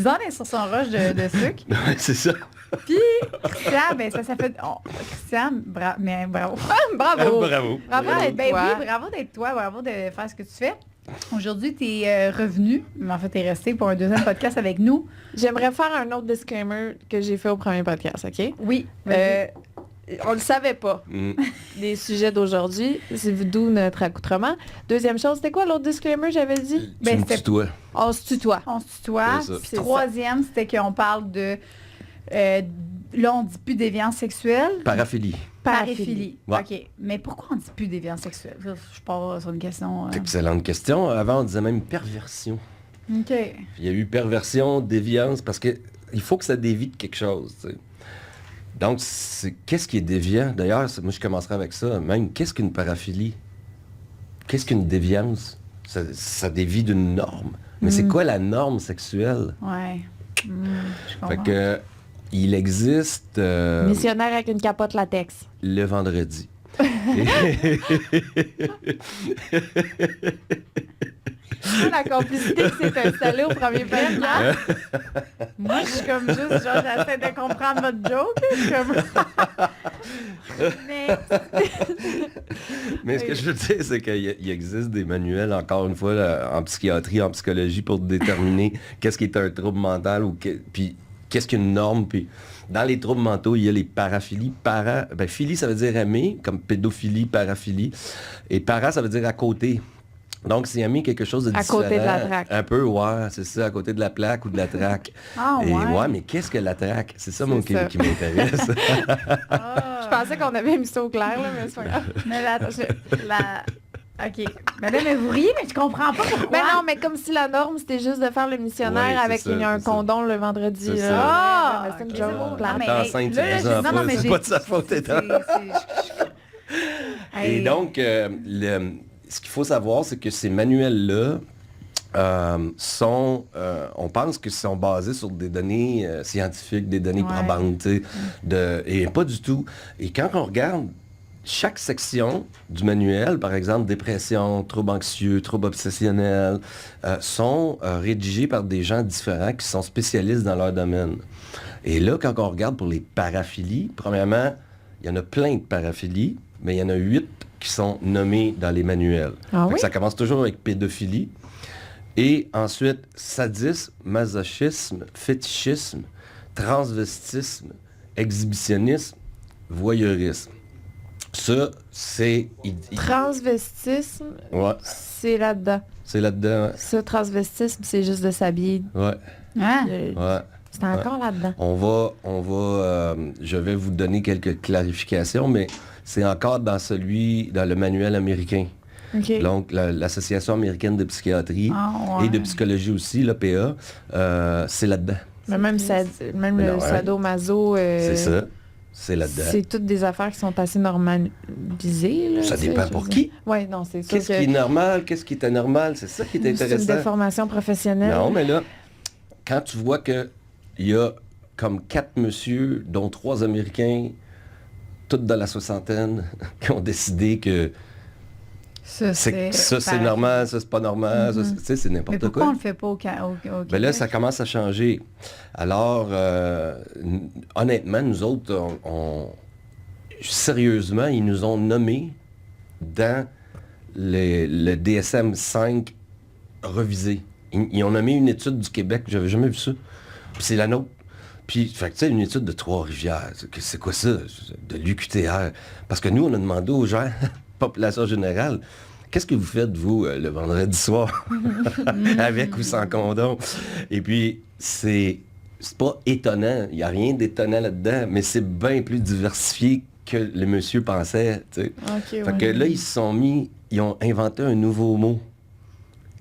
Lisande est sur son rush de sucre. Ouais, c'est ça. Puis, Christian, ben ça fait... Christian, mais bravo. Bravo. Bravo. Bravo Bravo d'être toi. oui, bravo d'être toi, bravo de faire ce que tu fais. Aujourd'hui, tu es revenu, mais en fait, tu es resté pour un deuxième podcast avec nous. J'aimerais faire un autre disclaimer que j'ai fait au premier podcast, OK? Oui. On le savait pas, les sujets d'aujourd'hui. C'est d'où notre accoutrement. Deuxième chose, c'était quoi l'autre disclaimer, j'avais dit? Tu me tutoies. On se tutoie. On se tutoie. C'est ça. Puis C'est troisième, c'était qu'on parle de... là, on dit plus déviance sexuelle. Paraphilie. Paraphilie. Ouais. OK. Mais pourquoi on dit plus déviance sexuelle? Je pars sur une question... Excellente question. Avant, on disait même perversion. OK. Il y a eu perversion, déviance, parce que il faut que ça dévie de quelque chose, tu sais. Donc, qu'est-ce qui est déviant? D'ailleurs, moi, je commencerai avec ça. Même, qu'est-ce qu'une paraphilie? Qu'est-ce qu'une déviance? Ça dévie d'une norme. Mais c'est quoi la norme sexuelle? Ouais. Je comprends. Fait que, il existe Missionnaire avec une capote latex. le vendredi. La complicité qui s'est installée au premier podcast. Moi, je suis comme juste, genre, j'essaie de comprendre votre joke. Je suis comme... Mais... Mais ce que je veux dire, c'est qu'il existe des manuels, encore une fois, là, en psychiatrie, en psychologie, pour déterminer qu'est-ce qui est un trouble mental ou puis qu'est-ce qu'une norme. Puis dans les troubles mentaux, il y a les paraphilies. Philie, ça veut dire aimer, comme pédophilie, paraphilie. Et para, ça veut dire à côté. Donc, c'est aimer quelque chose de différent. À côté de la traque. Un peu, ouais, c'est ça, à côté de la plaque ou de la traque. Ah, Et ouais. mais qu'est-ce que la traque? C'est ça, moi, qui ça. m'intéresse. Je pensais qu'on avait mis ça au clair, là, mais c'est pas grave. Mais OK. Mais là, mais vous riez, mais je comprends pas pourquoi. Ben non, mais comme si la norme, c'était juste de faire le missionnaire Ouais, c'est avec ça, un c'est ça. condom le vendredi. C'est là. ça. Ah! Mais c'est une OK, joke c'est beau. plate. Non, mais, T'es enceinte, là, tu raisons non, non, mais c'est j'ai... pas de sa faute, c'est- étant. Hey. Et donc, ce qu'il faut savoir, c'est que ces manuels-là on pense qu'ils sont basés sur des données scientifiques, des données Ouais. probantes, tu sais, et pas du tout. Et quand on regarde chaque section du manuel, par exemple, dépression, troubles anxieux, troubles obsessionnels, sont rédigés par des gens différents qui sont spécialistes dans leur domaine. Et là, quand on regarde pour les paraphilies, premièrement, il y en a plein de paraphilies, mais il y en a 8 qui sont nommés dans les manuels. Ah Fait que oui? ça commence toujours avec pédophilie. Et ensuite, sadisme, masochisme, fétichisme, transvestisme, exhibitionnisme, voyeurisme. Ça, c'est... Transvestisme, Ouais, c'est là-dedans. c'est là-dedans. Ça, transvestisme, c'est juste de s'habiller. Ouais, Hein? ouais. C'est encore là-dedans. Je vais vous donner quelques clarifications, mais c'est encore dans le manuel américain. OK. Donc, l'Association américaine de psychiatrie Ah, ouais. et de psychologie aussi, l'APA, c'est là-dedans. Mais même, même Mais le non, hein. sadomaso, C'est ça. C'est là-dedans. c'est toutes des affaires qui sont assez normalisées. Là, Ça tu sais, dépend je pour veux qui. dire. Oui, non, c'est sûr Qu'est-ce qui est normal, qu'est-ce qui est anormal, c'est ça qui est c'est une intéressant. déformation professionnelle. Non, mais là, quand tu vois qu'il y a comme 4 messieurs, dont 3 Américains, toutes dans la soixantaine, qui ont décidé que Ça, c'est normal, ça, c'est pas normal, ça, tu sais, c'est Mais n'importe pourquoi on quoi. le fait pas au Québec? Ben là, ça commence à changer. Alors, honnêtement, nous autres, sérieusement, ils nous ont nommés dans le DSM-5 revisé. Ils ont nommé une étude du Québec, j'avais jamais vu ça. Puis c'est la nôtre. Puis, fait que, tu sais, une étude de Trois-Rivières, c'est quoi ça? De l'UQTR. Parce que nous, on a demandé aux gens, population générale, qu'est-ce que vous faites, vous, le vendredi soir? Avec ou sans condom? Et puis, c'est pas étonnant. Il n'y a rien d'étonnant là-dedans, mais c'est bien plus diversifié que le monsieur pensait, tu sais. OK, Fait que là, ils ont inventé un nouveau mot.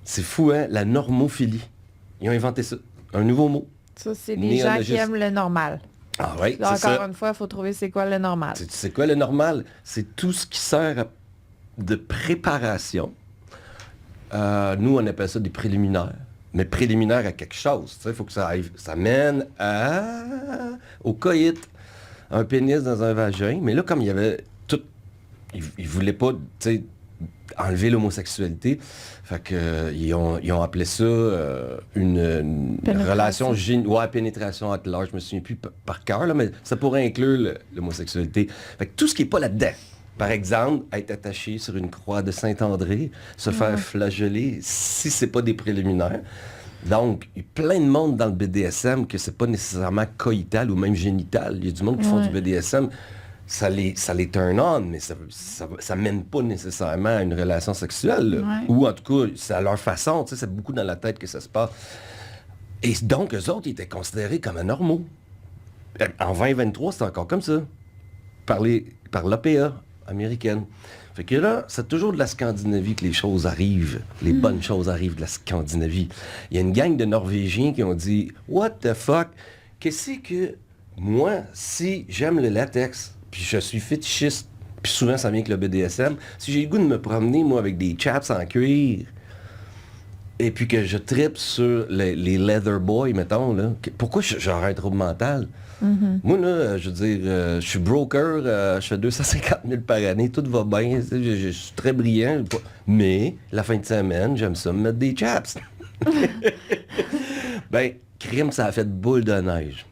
C'est fou, hein? La normophilie. Ils ont inventé ça. Un nouveau mot. Ça, c'est les gens qui Néologiste. aiment le normal. Ah oui, Là, c'est encore ça. une fois, il faut trouver c'est quoi le normal. C'est quoi le normal? C'est tout ce qui sert de préparation. Nous, on appelle ça des préliminaires. Mais préliminaires à quelque chose. Il faut que ça mène au coït. Un pénis dans un vagin. Mais là, comme il y avait tout... Ils voulaient pas, tu sais, enlever l'homosexualité. Fait que ils ont appelé ça une relation pénétration at large. Je me souviens plus par cœur, là, mais ça pourrait inclure l'homosexualité. Fait que tout ce qui est pas là-dedans. Par exemple, être attaché sur une croix de Saint-André, se faire flageller, si c'est pas des préliminaires. Donc, il y a plein de monde dans le BDSM que c'est pas nécessairement coïtal ou même génital. Il y a du monde qui font du BDSM, ça les turn on, mais ça mène pas nécessairement à une relation sexuelle. Ouais. Ou en tout cas, c'est à leur façon, tu sais, c'est beaucoup dans la tête que ça se passe. Et donc, eux autres, ils étaient considérés comme anormaux. En 2023, c'est encore comme ça. Par l'APA américaine. Fait que là, c'est toujours de la Scandinavie que les choses arrivent. Les bonnes choses arrivent de la Scandinavie. Il y a une gang de Norvégiens qui ont dit « What the fuck? Qu'est-ce que moi, si j'aime le latex, puis je suis fétichiste, puis souvent ça vient avec le BDSM, si j'ai le goût de me promener, moi, avec des chaps en cuir, et puis que je trippe sur les leather boys, mettons, là, pourquoi j'aurais un trouble mental? Moi, là, je veux dire, je suis broker, je fais 250 000 par année, tout va bien, je suis très brillant, mais la fin de semaine, j'aime ça me mettre des chaps. Ben, crime, ça a fait boule de neige.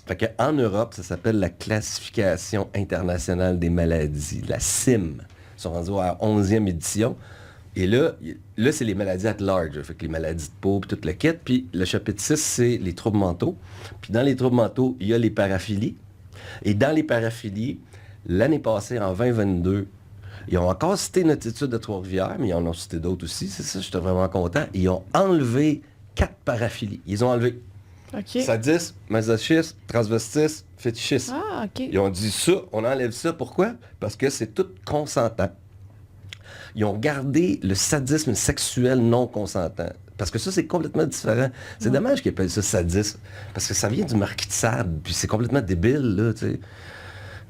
Fait qu'en Europe, ça s'appelle la Classification internationale des maladies, la CIM. Ils sont rendus à la 11e édition. Et là c'est les maladies at large. Fait que les maladies de peau, puis toute la quête. Puis le chapitre 6, c'est les troubles mentaux. Puis dans les troubles mentaux, il y a les paraphilies. Et dans les paraphilies, l'année passée, en 2022, ils ont encore cité notre étude de Trois-Rivières, mais ils en ont cité d'autres aussi. C'est ça, j'étais vraiment content. Ils ont enlevé 4 paraphilies. Ils ont enlevé sadisme, masochisme, transvestisme, fétichisme. Ah, OK. Ils ont dit ça, on enlève ça. Pourquoi? Parce que c'est tout consentant. Ils ont gardé le sadisme sexuel non consentant. Parce que ça, c'est complètement différent. C'est dommage qu'ils appellent ça sadisme. Parce que ça vient du marquis de Sade, puis c'est complètement débile, là, tu sais.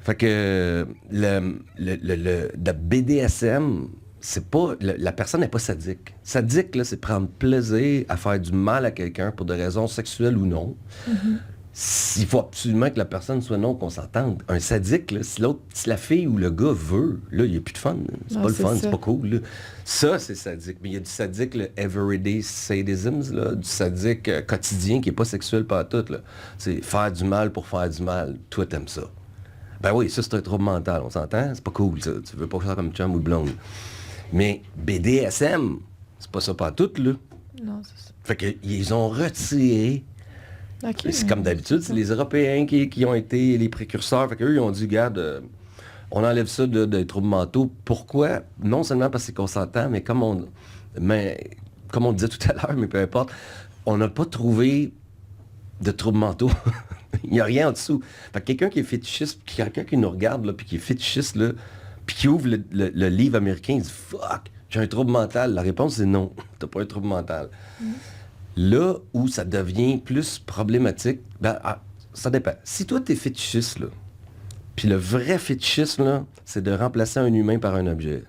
Fait que le BDSM, c'est pas... la personne n'est pas sadique. Sadique, là, c'est prendre plaisir à faire du mal à quelqu'un pour des raisons sexuelles ou non. Il faut absolument que la personne soit non consentante. Un sadique, là, si la fille ou le gars veut, là, il n'y a plus de fun. C'est pas le fun, c'est pas cool. Là. Ça, c'est sadique. Mais il y a du sadique, le everyday sadism, là, du sadique quotidien qui n'est pas sexuel pas tout. Là. C'est faire du mal pour faire du mal. Toi, t'aimes ça. Ben oui, ça, c'est un trouble mental, on s'entend? C'est pas cool, ça. Tu veux pas faire comme chum ou blonde. Mais BDSM, c'est pas ça pas tout, là. Non, c'est ça. Fait qu'ils ont retiré. Okay, c'est comme d'habitude, c'est les Européens qui ont été les précurseurs. Fait qu'eux, ils ont dit, regarde, on enlève ça des troubles mentaux. Pourquoi? Non seulement parce que c'est consentant, mais comme on disait tout à l'heure, mais peu importe, on n'a pas trouvé de troubles mentaux. Il n'y a rien en dessous. Fait que quelqu'un qui est fétichiste, quelqu'un qui nous regarde, là, puis qui est fétichiste, là, puis qui ouvre le livre américain, il dit « Fuck, j'ai un trouble mental ». La réponse, c'est non, t'as pas un trouble mental. Là où ça devient plus problématique, ça dépend. Si toi, t'es fétichiste, là, puis le vrai fétichisme, là, c'est de remplacer un humain par un objet.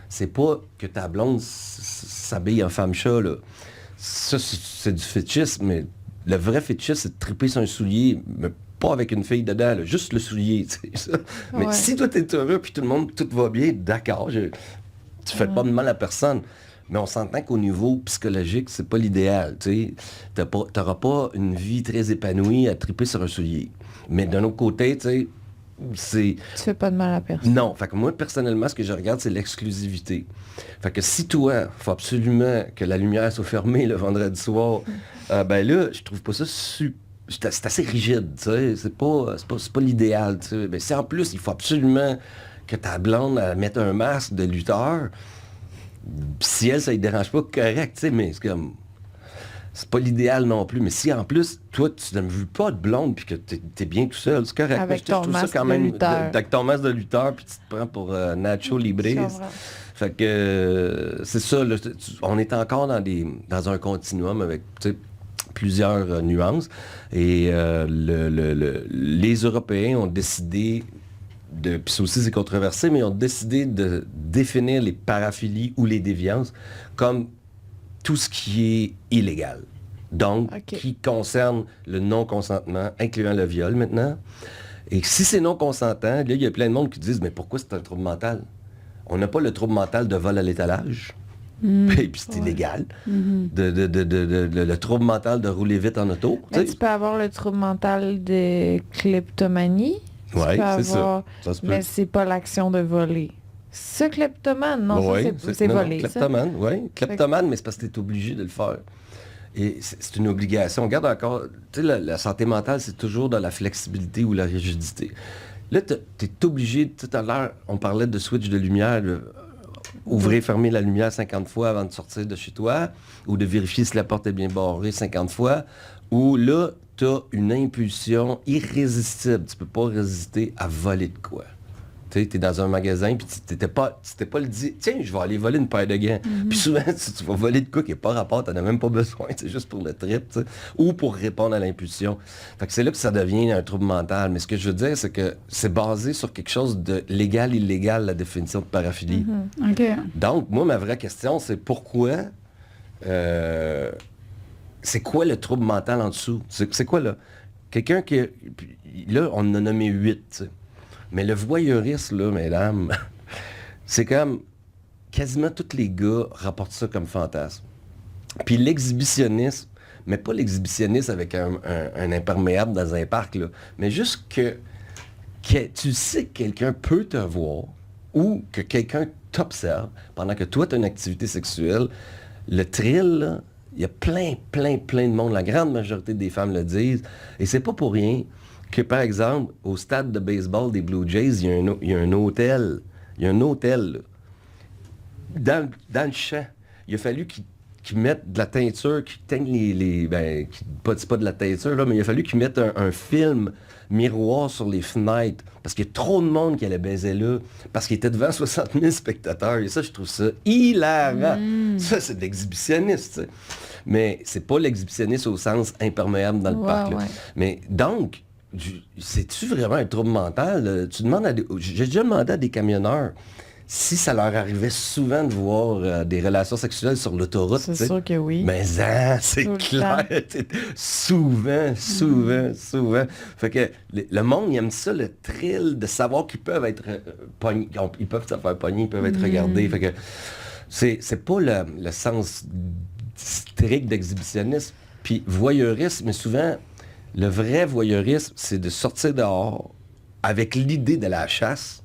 C'est pas que ta blonde s'habille en femme-chat, là. Ça, c'est du fétichisme, mais le vrai fétichisme, c'est de triper sur un soulier, mais pas avec une fille dedans, là, juste le soulier, tu sais, ça. Mais si toi, t'es heureux, puis tout le monde, tout va bien, d'accord, tu fais pas de mal à personne. Mais on s'entend qu'au niveau psychologique, c'est pas l'idéal, tu sais. T'auras pas une vie très épanouie à triper sur un soulier. Mais d'un autre côté, tu sais, c'est... Tu fais pas de mal à personne. Non. Fait que moi, personnellement, ce que je regarde, c'est l'exclusivité. Fait que si toi, faut absolument que la lumière soit fermée le vendredi soir, ben là, je trouve pas ça c'est assez rigide, tu sais. C'est pas l'idéal, tu sais. Mais si en plus, il faut absolument que ta blonde mette un masque de lutteur, si elle, ça ne dérange pas, correct, tu sais, mais c'est comme... C'est pas l'idéal non plus. Mais si en plus, toi, tu ne veux pas de blonde puis que t'es bien tout seul, c'est correct. Avec je trouve ton ça masque quand de même lutteur. avec ton masque de lutteur puis tu te prends pour Nacho Libre. Fait que c'est ça, là, on est encore dans un continuum avec plusieurs nuances. Et les Européens ont décidé puis ça aussi c'est controversé, mais ils ont décidé de définir les paraphilies ou les déviances comme tout ce qui est illégal. Donc, qui concerne le non-consentement, incluant le viol maintenant. Et si c'est non-consentant, là, il y a plein de monde qui disent « Mais pourquoi c'est un trouble mental? » On n'a pas le trouble mental de vol à l'étalage. Et puis c'est illégal. Le trouble mental de rouler vite en auto. Mais tu peux avoir le trouble mental de kleptomanie. Oui, c'est avoir... ça. Ça se peut. Mais c'est pas l'action de voler. Ce kleptomane, non, Oui, ça, c'est voler. Kleptomane, oui. Kleptomane, mais c'est parce que tu es obligé de le faire. Et c'est une obligation. Regarde encore, tu sais, la santé mentale, c'est toujours dans la flexibilité ou la rigidité. Là, tu es obligé, tout à l'heure, on parlait de switch de lumière, ouvrir et fermer la lumière 50 fois avant de sortir de chez toi, ou de vérifier si la porte est bien barrée 50 fois, ou là, tu as une impulsion irrésistible. Tu peux pas résister à voler de quoi. Tu es dans un magasin, puis tu t'étais pas le dit, tiens, je vais aller voler une paire de gants. Puis souvent, tu vas voler de quoi qui n'est pas rapport, tu n'en as même pas besoin, c'est juste pour le trip, t'sais, ou pour répondre à l'impulsion. Fait que c'est là que ça devient un trouble mental. Mais ce que je veux dire, c'est que c'est basé sur quelque chose de légal, illégal, la définition de paraphilie. OK. Donc, moi, ma vraie question, c'est pourquoi... c'est quoi le trouble mental en dessous? C'est quoi, là? Quelqu'un qui... Là, on en a nommé 8, t'sais. Mais le voyeurisme, là, mesdames, c'est comme quasiment tous les gars rapportent ça comme fantasme. Puis l'exhibitionnisme, mais pas l'exhibitionnisme avec un imperméable dans un parc, là, mais juste que tu sais que quelqu'un peut te voir ou que quelqu'un t'observe pendant que toi, tu as une activité sexuelle. Le thrill, là, il y a plein de monde. La grande majorité des femmes le disent. Et c'est pas pour rien que, par exemple, au stade de baseball des Blue Jays, il y a un hôtel. Il y a un hôtel, là, dans le champ. Il a fallu qu'ils mettent de la teinture, qu'ils teignent c'est pas de la teinture, là, mais il a fallu qu'ils mettent un film miroir sur les fenêtres. Parce qu'il y a trop de monde qui allait baiser là. Parce qu'il était devant 60 000 spectateurs. Et ça, je trouve ça hilarant. Ça, c'est de l'exhibitionniste, t'sais. Mais c'est pas l'exhibitionniste au sens imperméable dans le parc, là. Ouais. Mais donc... C'est-tu vraiment un trouble mental? Tu demandes j'ai déjà demandé à des camionneurs si ça leur arrivait souvent de voir des relations sexuelles sur l'autoroute. C'est sûr que oui. Mais c'est clair. Souvent. Fait que le monde, il aime ça, le thrill de savoir qu'ils peuvent être pognés. Ils peuvent se faire pogner, ils peuvent être regardés. Fait que c'est pas le sens strict d'exhibitionnisme. Puis voyeurisme, mais souvent... Le vrai voyeurisme, c'est de sortir dehors avec l'idée de la chasse,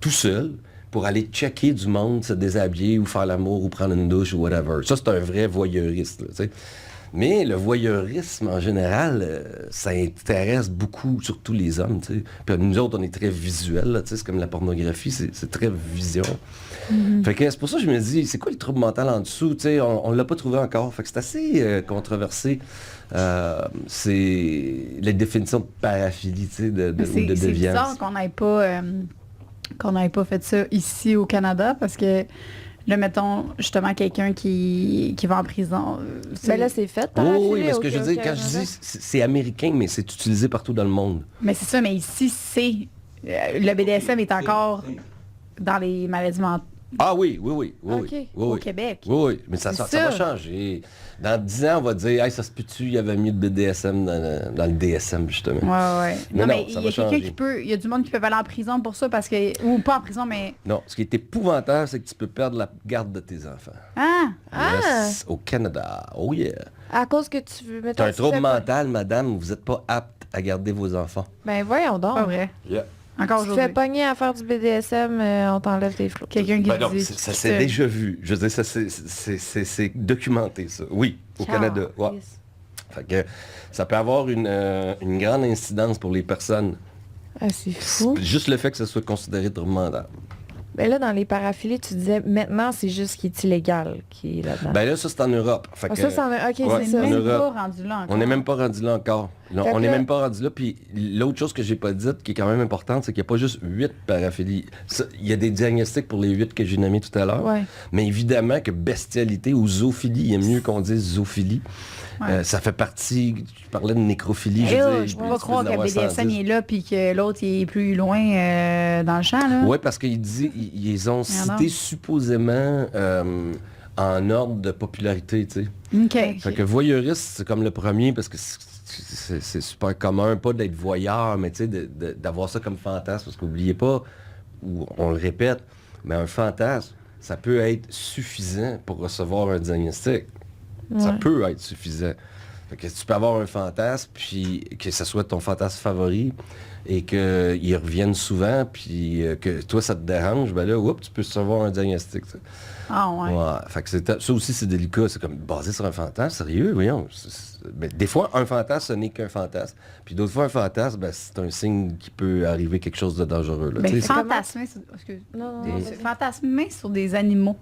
tout seul, pour aller checker du monde, se déshabiller ou faire l'amour ou prendre une douche ou whatever. Ça, c'est un vrai voyeuriste, là, t'sais. Mais le voyeurisme, en général, ça intéresse beaucoup, surtout les hommes, t'sais. Puis nous autres, on est très visuels, là, c'est comme la pornographie, c'est très vision. Fait que c'est pour ça que je me dis, c'est quoi le trouble mental en dessous? T'sais, on ne l'a pas trouvé encore. Fait que c'est assez controversé. C'est la définition de paraphilie, tu sais, de déviance. C'est bizarre qu'on n'ait pas fait ça ici au Canada, parce que là, mettons, justement, quelqu'un qui va en prison. Mais là, c'est fait. Oui, mais ce que je dis, quand je dis, c'est américain, mais c'est utilisé partout dans le monde. Mais c'est ça, mais ici, c'est... le BDSM est encore dans les maladies mentales. Ah oui. Okay. Oui, au Québec. Oui, mais ça va changer. Dans 10 ans, on va dire, hey, ça se peut-tu, il y avait mis le BDSM dans le DSM, justement. Ouais. Non, mais il y a quelqu'un changer. qui peut... Il y a du monde qui peut aller en prison pour ça, parce que... Ou pas en prison, mais... Non, ce qui est épouvantable, c'est que tu peux perdre la garde de tes enfants. Ah! Yes, au Canada. Oh yeah. À cause que tu veux... T'as un trouble mental, madame, vous n'êtes pas apte à garder vos enfants. Ben voyons donc. Pas vrai. Yeah. Encore Tu te aujourd'hui. fais pogner à faire du BDSM, on t'enlève tes flots. Quelqu'un qui Ben non, dit... ça s'est déjà vu. Je veux dire, ça c'est documenté, ça. Oui, au Canada. Ouais. Fait que ça peut avoir une grande incidence pour les personnes. Ah, c'est fou. Juste le fait que ça soit considéré trouble mental. Ben là, dans les paraphilies, tu disais, maintenant, c'est juste qui est illégal qui est là-dedans. Ben là, ça, c'est en Europe. Fait que, ça, c'est en... OK, ouais, c'est C'est ça. en même Europe. pas rendu là encore. On n'est même pas rendu là encore. Là, Fait on que n'est là- même pas rendu là. Puis l'autre chose que j'ai pas dite, qui est quand même importante, c'est qu'il n'y a pas juste 8 paraphilies. Il y a des diagnostics pour les 8 que j'ai nommés tout à l'heure. Ouais. Mais évidemment que bestialité ou zoophilie, il est mieux qu'on dise zoophilie. Ouais. Ça fait partie, tu parlais de nécrophilie. Et là, veux je dire, peux pas tu croire peux en que avoir BDSM 110. est là puis que l'autre il est plus loin dans le champ. Là. Oui, parce qu'ils ont cité supposément en ordre de popularité, tu sais. OK. Fait que voyeuriste, c'est comme le premier parce que c'est super commun, pas d'être voyeur, mais tu sais, d'avoir ça comme fantasme, parce qu'oubliez pas, ou on le répète, Mais un fantasme, ça peut être suffisant pour recevoir un diagnostic. Ça Ouais. peut être suffisant. Fait que tu peux avoir un fantasme, puis que ce soit ton fantasme favori, et qu'il revienne souvent, puis que toi, ça te dérange, ben là, oups, tu peux recevoir un diagnostic. Ça. Ah ouais. Ouais. Fait que ça aussi, c'est délicat. C'est comme basé sur un fantasme, sérieux, voyons. Mais des fois, un fantasme, ce n'est qu'un fantasme. Puis d'autres fois, un fantasme, ben, c'est un signe qu'il peut arriver quelque chose de dangereux. Là. Ben, Tu sais, c'est- fantasmer, excuse. Non, Fantasmer sur des animaux.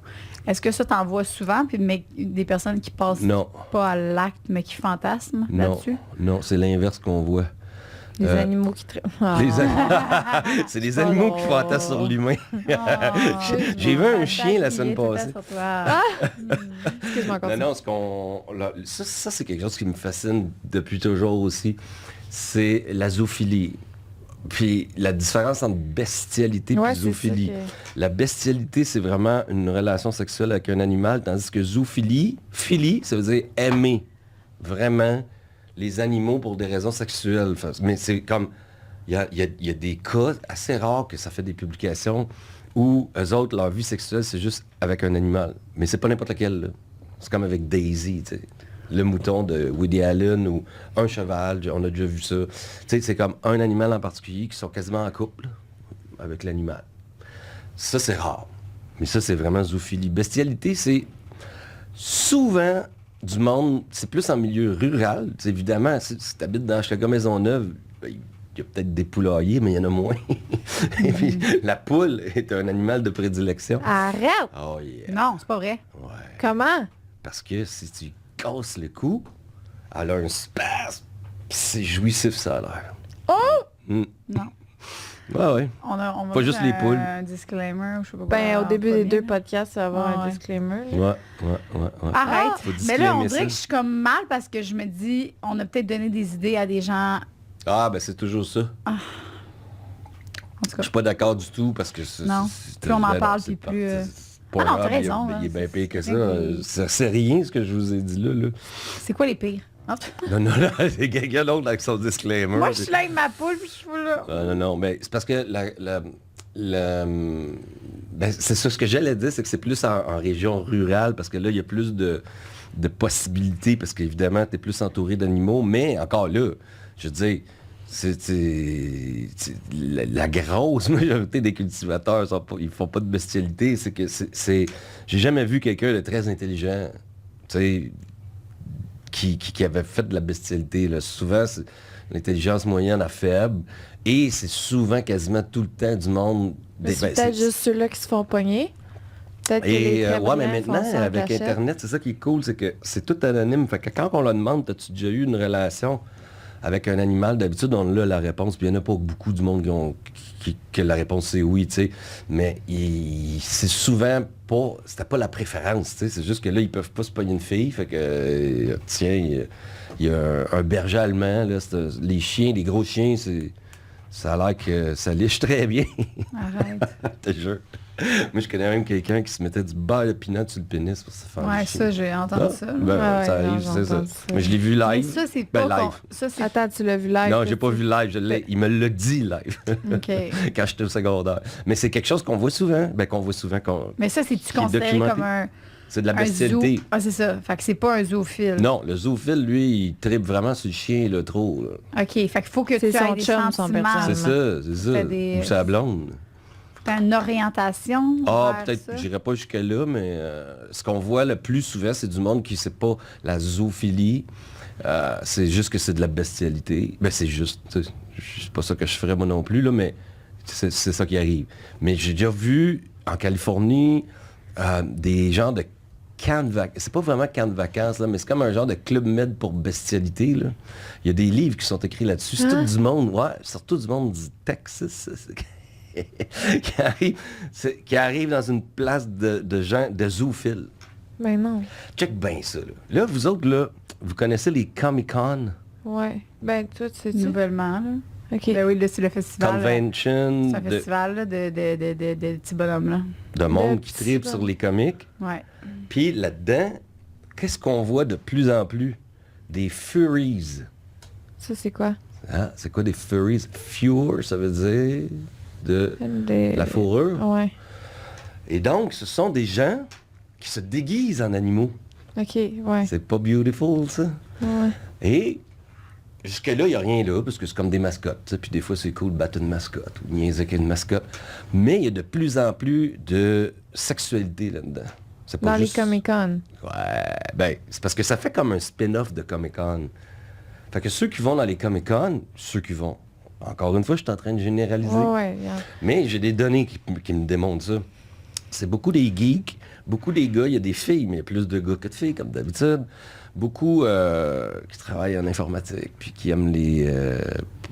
Est-ce que ça t'en vois souvent, puis mais des personnes qui passent non, pas à l'acte, mais qui fantasment non, là-dessus? non, c'est l'inverse qu'on voit. Les Euh, animaux qui... Ah. C'est les animaux qui fantasment sur l'humain. J'ai vu un chien la semaine passée. Excuse-moi encore. Ça, c'est quelque chose qui me fascine depuis toujours aussi. C'est la zoophilie. Puis la différence entre bestialité Ouais, et c'est zoophilie. ça La bestialité, c'est vraiment une relation sexuelle avec un animal, tandis que zoophilie, philie, ça veut dire aimer vraiment les animaux pour des raisons sexuelles. Enfin, mais c'est comme... Il y a des cas assez rares que ça fait des publications où eux autres, leur vie sexuelle, c'est juste avec un animal. Mais c'est pas n'importe lequel, là. C'est comme avec Daisy, tu sais. Le mouton de Woody Allen ou un cheval, on a déjà vu ça. Tu sais, c'est comme un animal en particulier qui sont quasiment en couple avec l'animal. Ça, c'est rare. Mais ça, c'est vraiment zoophilie. Bestialité, c'est souvent du monde, c'est plus en milieu rural. T'sais, évidemment, si tu habites dans Chicago-Maisonneuve, ben, il y a peut-être des poulaillers, mais il y en a moins. Et puis, la poule est un animal de prédilection. Arrête! Oh yeah. Non, c'est pas vrai. Ouais. Comment? Parce que si tu casses le cou, elle a un spasme. Pis c'est jouissif, ça a l'air. Oh! Mm. Non. Ouais. On va Pas juste les poules. un disclaimer, je sais pas quoi. Ben, au début des premier, deux là. podcasts, ça va avoir Ouais. un disclaimer. là. Ouais. Arrête. Faut Mais là, on disclaimer dirait ça. que je suis comme mal parce que je me dis, on a peut-être donné des idées à des gens. Ah, ben c'est toujours ça. En tout Je cas. suis pas d'accord du tout parce que c'est... Non. Plus on en parle, puis plus, pas Ah non, grave, t'as raison, Il est hein, bien pire que ça. c'est- C'est rien ce que je vous ai dit là. C'est quoi les pires? Hop. Non, c'est quelqu'un d'autre avec son disclaimer. Moi, je suis là avec ma poule, puis je suis là. Non, mais c'est parce que ben, c'est ça, ce que j'allais dire, c'est que c'est plus en région rurale, parce que là, il y a plus de possibilités, parce qu'évidemment, tu es plus entouré d'animaux, mais encore là, je veux dire, la grosse majorité des cultivateurs, ils font pas de bestialité, c'est que j'ai jamais vu quelqu'un de très intelligent, tu sais, qui avait fait de la bestialité. Là. Souvent, c'est l'intelligence moyenne à faible. Et c'est souvent quasiment tout le temps du monde... Mais c'est peut-être juste ceux-là qui se font pogner. Peut-être que les Et très ouais, mais brillants font maintenant, ça en avec cachette. Internet, c'est ça qui est cool, c'est que c'est tout anonyme. Fait que quand on leur demande, as-tu déjà eu une relation avec un animal, d'habitude, on a la réponse. Puis il n'y en a pas beaucoup du monde que la réponse c'est oui, tu sais. Mais c'est souvent pas... C'était pas la préférence, tu sais. C'est juste que là, ils peuvent pas se pogner une fille. Fait que, tiens, il y a un berger allemand, là. Les chiens, les gros chiens, ça a l'air que ça liche très bien. Arrête. Je te jure. Moi, je connais même quelqu'un qui se mettait du beurre de pinot sur le pénis pour se faire Ouais, licher. ça, j'ai entendu ça. Ben, Ah ouais, ça non, arrive, j'ai c'est ça. entendu ça. Mais je l'ai vu Mais live. ça, c'est Ben, pas... live. Ça, c'est... Attends, tu l'as vu live? Non, là, j'ai pas tu- vu live. Il me l'a dit live. OK. Quand j'étais au secondaire. Mais c'est quelque chose qu'on voit souvent. Ben, qu'on voit souvent. Mais ça, c'est-tu Qui est considéré documenté. comme un C'est de la zoo? bestialité. Ah, c'est ça. Fait que c'est pas un zoophile. Non, le zoophile, lui, il tripe vraiment sur le chien, là, trop. Là. OK. Fait qu'il faut que C'est tu son aies des chum, son sentiments. personnage. C'est ça. T'as des- Ou sa blonde. T'as une orientation Ah, vers peut-être, ça? j'irai pas jusque-là, mais ce qu'on voit le plus souvent, c'est du monde qui sait pas la zoophilie. C'est juste que c'est de la bestialité. Ben, c'est juste, tu sais, c'est pas ça que je ferais moi non plus, là, mais c'est ça qui arrive. Mais j'ai déjà vu, en Californie, des genres de camps de vacances. C'est pas vraiment camp de vacances, là, mais c'est comme un genre de club med pour bestialité, là. Il y a des livres qui sont écrits là-dessus. C'est tout du monde, ouais, surtout du monde du Texas. qui arrive dans une place de gens, de zoophiles. Ben non. Check bien ça. Là, vous autres, là, vous connaissez les Comic-Con, Ouais. Ben, toi, tu sais-tu? Nouvellement, là. OK. Ben oui, là, c'est le festival. Convention C'est un festival là, de petits bonhommes, là. de monde qui petit tripe bon. sur les comics. Ouais. Puis là-dedans, qu'est-ce qu'on voit de plus en plus? Des furries. Ça, c'est quoi? Hein? C'est quoi des furries? Fure, ça veut dire de Des... la fourrure. Ouais. Et donc, ce sont des gens qui se déguisent en animaux. OK, ouais. C'est pas beautiful, ça? Ouais. Et jusque-là, il n'y a rien là, parce que c'est comme des mascottes. T'sais. Puis des fois, c'est cool de battre une mascotte ou niaiser avec une mascotte. Mais il y a de plus en plus de sexualité là-dedans. C'est pas Dans juste... les Comic-Con. Ouais, ben, c'est parce que ça fait comme un spin-off de Comic-Con. Fait que ceux qui vont dans les Comic-Con, ceux qui vont... Encore une fois, je suis en train de généraliser. Ouais. Mais j'ai des données qui me démontrent ça. C'est beaucoup des geeks, beaucoup des gars, il y a des filles, mais il y a plus de gars que de filles, comme d'habitude. Beaucoup qui travaillent en informatique, puis qui aiment